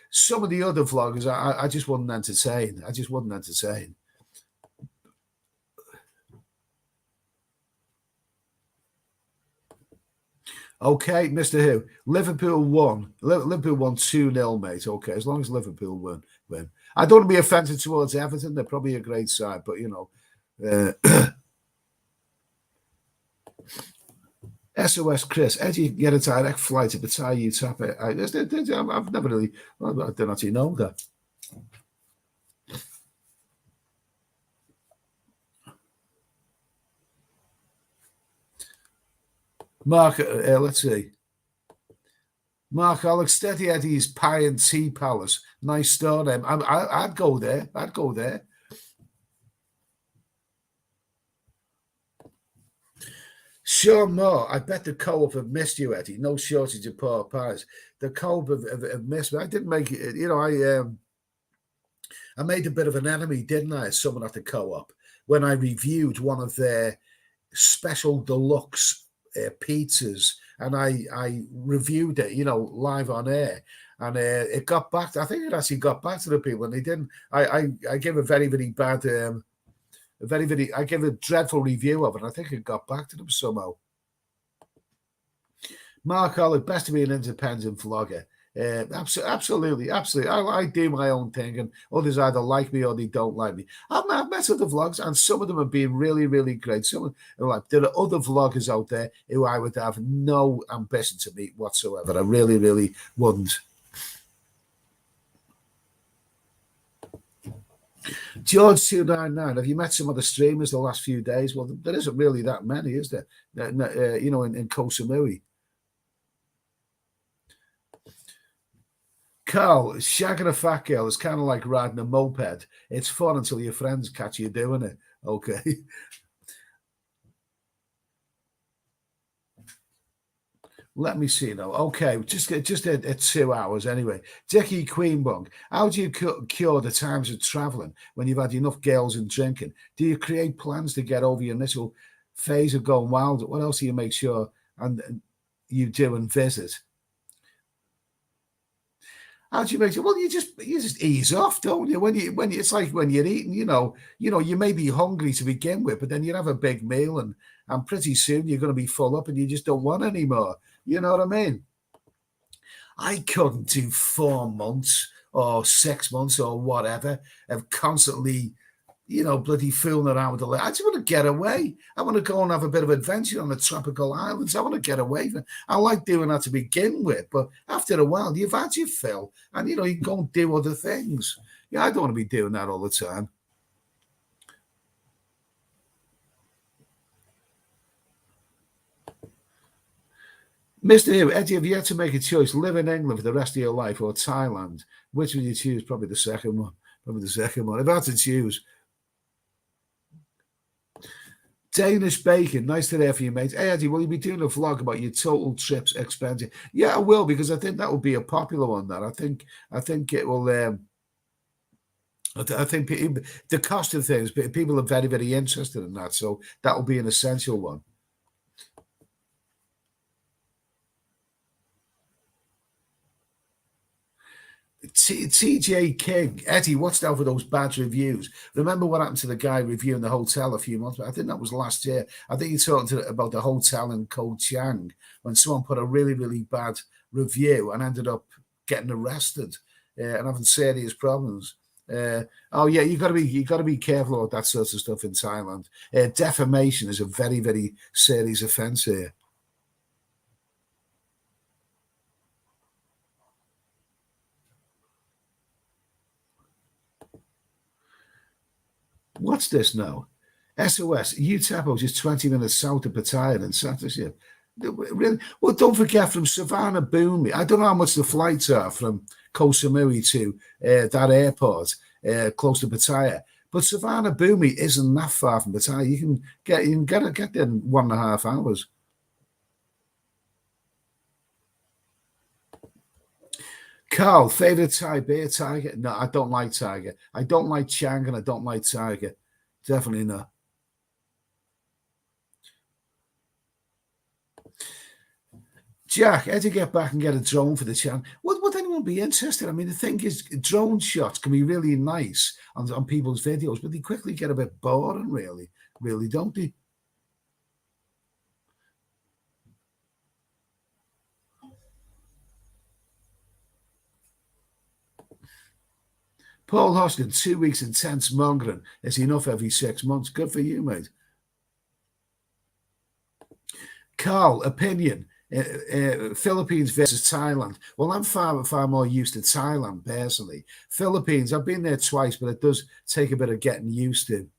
some of the other vloggers I just wouldn't entertain. Okay, Mr. Who, Liverpool won. Liverpool won 2-0, mate. Okay, as long as Liverpool win. I don't want to be offensive towards Everton. They're probably a great side, but SOS Chris, how do you get a direct flight to Pattaya? You tap it. I've never really, I don't actually know that. Mark, let's see. Mark, I'll extend Eddie's Pie and Tea Palace. Nice store, then. I'd go there. Sure, more. I bet the co-op have missed you, Eddie. No shortage of poor pies. The co-op have missed me. I didn't make it. I made a bit of an enemy, didn't I? As someone at the co-op when I reviewed one of their special deluxe pizzas, and I reviewed it, live on air, and it got back. I think it actually got back to the people, and they didn't. I gave a very, very bad. I gave a dreadful review of it. I think it got back to them somehow. Mark Olive, best to be an independent vlogger. Absolutely. I do my own thing, and others either like me or they don't like me. I've met other vlogs, and some of them have been really, really great. There are other vloggers out there who I would have no ambition to meet whatsoever. I really, really wouldn't. George 299, have you met some of the streamers the last few days? Well, there isn't really that many, is there? In Koh Samui. Carl, shagging a fat girl is kind of like riding a moped. It's fun until your friends catch you doing it. Okay. Let me see now. Okay, just at 2 hours anyway. Jackie Queenbung, how do you cure the times of traveling when you've had enough girls and drinking? Do you create plans to get over your initial phase of going wild? What else do you make sure and you do and visit? How do you make it? Well, you just ease off, don't you? When you it's like when you're eating, you may be hungry to begin with, but then you have a big meal, and pretty soon you're going to be full up, and you just don't want any more. You know what I mean? I couldn't do 4 months or 6 months or whatever of constantly, bloody fooling around with the. I just want to get away. I want to go and have a bit of adventure on the tropical islands. I want to get away from it. I like doing that to begin with, but after a while, you've had your fill, and you can go and do other things. I don't want to be doing that all the time. Mr. Hugh, Eddie, have you had to make a choice? Live in England for the rest of your life or Thailand? Which would you choose? Probably the second one. If I had to choose. Danish Bacon, nice to hear from you, mate. Hey, Eddie, will you be doing a vlog about your total trips expenses? Yeah, I will, because I think that will be a popular one. That I think it will. I think the cost of things, people are very, very interested in that, so that will be an essential one. TJ King, Eddie, what's down for those bad reviews? Remember what happened to the guy reviewing the hotel a few months ago? I think that was last year. I think you're talking about the hotel in Koh Chang when someone put a really, really bad review and ended up getting arrested and having serious problems. Oh yeah, you got to be careful about that sort of stuff in Thailand. Defamation is a very, very serious offence here. What's this now? SOS, Utapos is 20 minutes south of Pattaya and Satisya. Really? Well, don't forget from Savannah Boomi. I don't know how much the flights are from Koh Samui to that airport close to Pattaya. But Savannah Boomi isn't that far from Pattaya. You can get there in 1.5 hours. Carl, favorite Thai beer, Tiger? No, I don't like Tiger. I don't like Chang and I don't like Tiger. Definitely not. Jack, how to get back and get a drone for the channel? Would anyone be interested? I mean, the thing is, drone shots can be really nice on people's videos, but they quickly get a bit boring, really, don't they? Paul Hoskin, 2 weeks intense mongering is enough every 6 months. Good for you, mate. Carl, opinion. Philippines versus Thailand. Well, I'm far more used to Thailand personally. Philippines, I've been there twice, but it does take a bit of getting used to.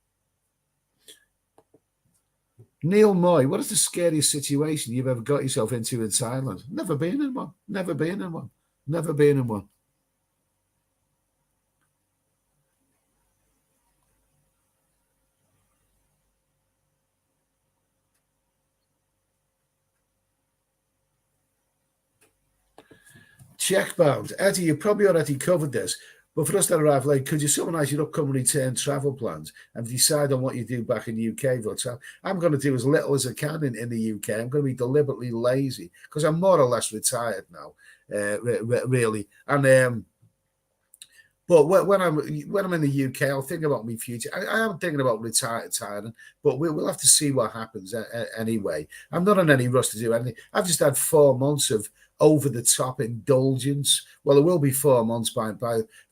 Neil Moy, what is the scariest situation you've ever got yourself into in Thailand? Never been in one. Never been in one. Never been in one. Checkbound. Eddie, you probably already covered this, but for us that arrive late, could you summarize your upcoming return travel plans and decide on what you do back in the UK? I'm going to do as little as I can in the UK. I'm going to be deliberately lazy because I'm more or less retired now, really. And but when I'm in the UK, I'll think about my future. I am thinking about retiring, but we'll have to see what happens anyway. I'm not in any rush to do anything. I've just had 4 months of over the top indulgence. Well, it will be 4 months by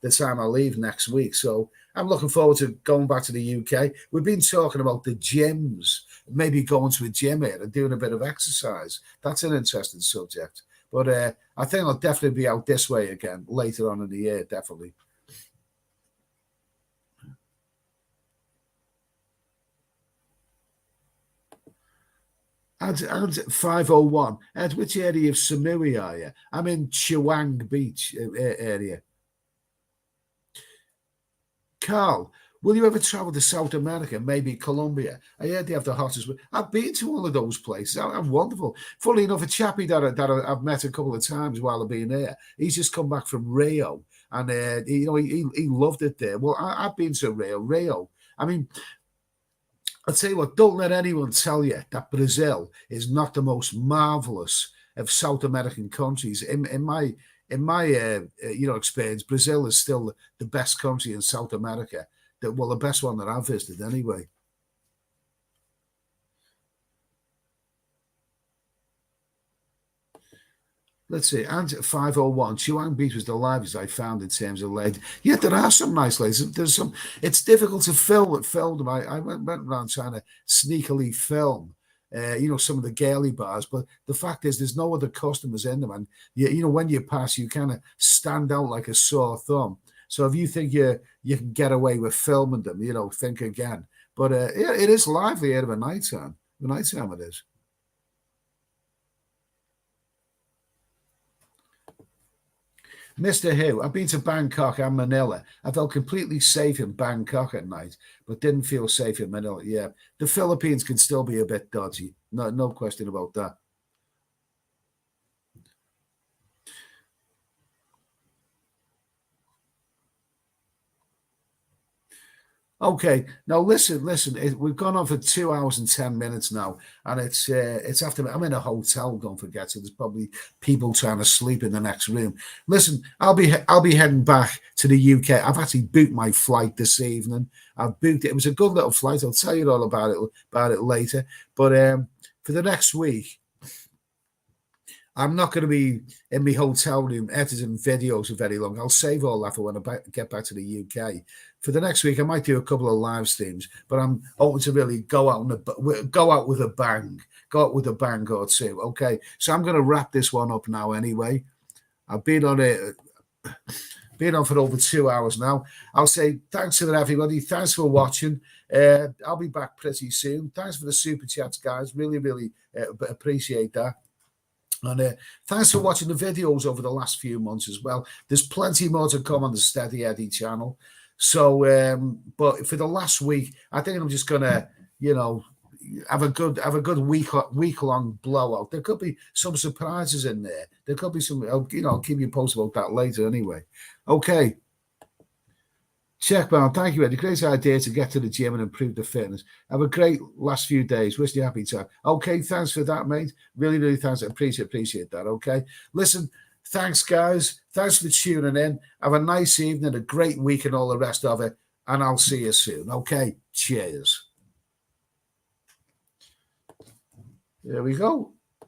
the time I leave next week. So I'm looking forward to going back to the UK. We've been talking about the gyms, maybe going to a gym here and doing a bit of exercise. That's an interesting subject. But I think I'll definitely be out this way again later on in the year, definitely. And 501. At which area of Samui are you? I'm in Chewang Beach area. Carl, will you ever travel to South America, maybe Colombia? I heard they have the hottest. I've been to all of those places. I'm wonderful. Funnily enough, a chappie that I've met a couple of times while I've been there, he's just come back from Rio, and he loved it there. Well, I've been to Rio. Rio. I mean, I'll tell you what, don't let anyone tell you that Brazil is not the most marvelous of South American countries. In my experience, Brazil is still the best country in South America. The best one that I've visited anyway. Let's see, and 501. Chuang Beach was the liveliest I found in terms of ladies. Yeah, there are some nice ladies. There's some. It's difficult to film them. I went around trying to sneakily film, some of the girly bars. But the fact is, there's no other customers in them, and when you pass, you kind of stand out like a sore thumb. So if you think you can get away with filming them, think again. But yeah, it is lively out of a night time. The night time it is. Mr. Who, I've been to Bangkok and Manila. I felt completely safe in Bangkok at night, but didn't feel safe in Manila. Yeah, the Philippines can still be a bit dodgy. No question about that. Okay, now listen. We've gone on for 2 hours and 10 minutes now, and it's after. I'm in a hotel. Don't forget, so there's probably people trying to sleep in the next room. Listen, I'll be heading back to the UK. I've actually booked my flight this evening. I've booked it. It was a good little flight. I'll tell you all about it later. But for the next week, I'm not going to be in my hotel room editing videos for very long. I'll save all that for when I get back to the UK. For the next week, I might do a couple of live streams, but I'm hoping to really go out with a bang, go out with a bang or two. Okay, so I'm going to wrap this one up now. Anyway, I've been on it. Been on for over 2 hours now. I'll say thanks to everybody. Thanks for watching. I'll be back pretty soon. Thanks for the super chats, guys. Really, really appreciate that. And thanks for watching the videos over the last few months as well. There's plenty more to come on the Steady Eddie channel. So, but for the last week, I think I'm just gonna, have a good week long blowout. There could be some surprises in there. There could be some, I'll keep you posted about that later anyway. Okay. Checkbound, thank you, Eddie. Great idea to get to the gym and improve the fitness. Have a great last few days. Wish you happy time. Okay, thanks for that, mate. Really, really thanks. I appreciate that. Okay. Listen, thanks, guys. Thanks for tuning in. Have a nice evening, a great week, and all the rest of it. And I'll see you soon. Okay. Cheers. There we go.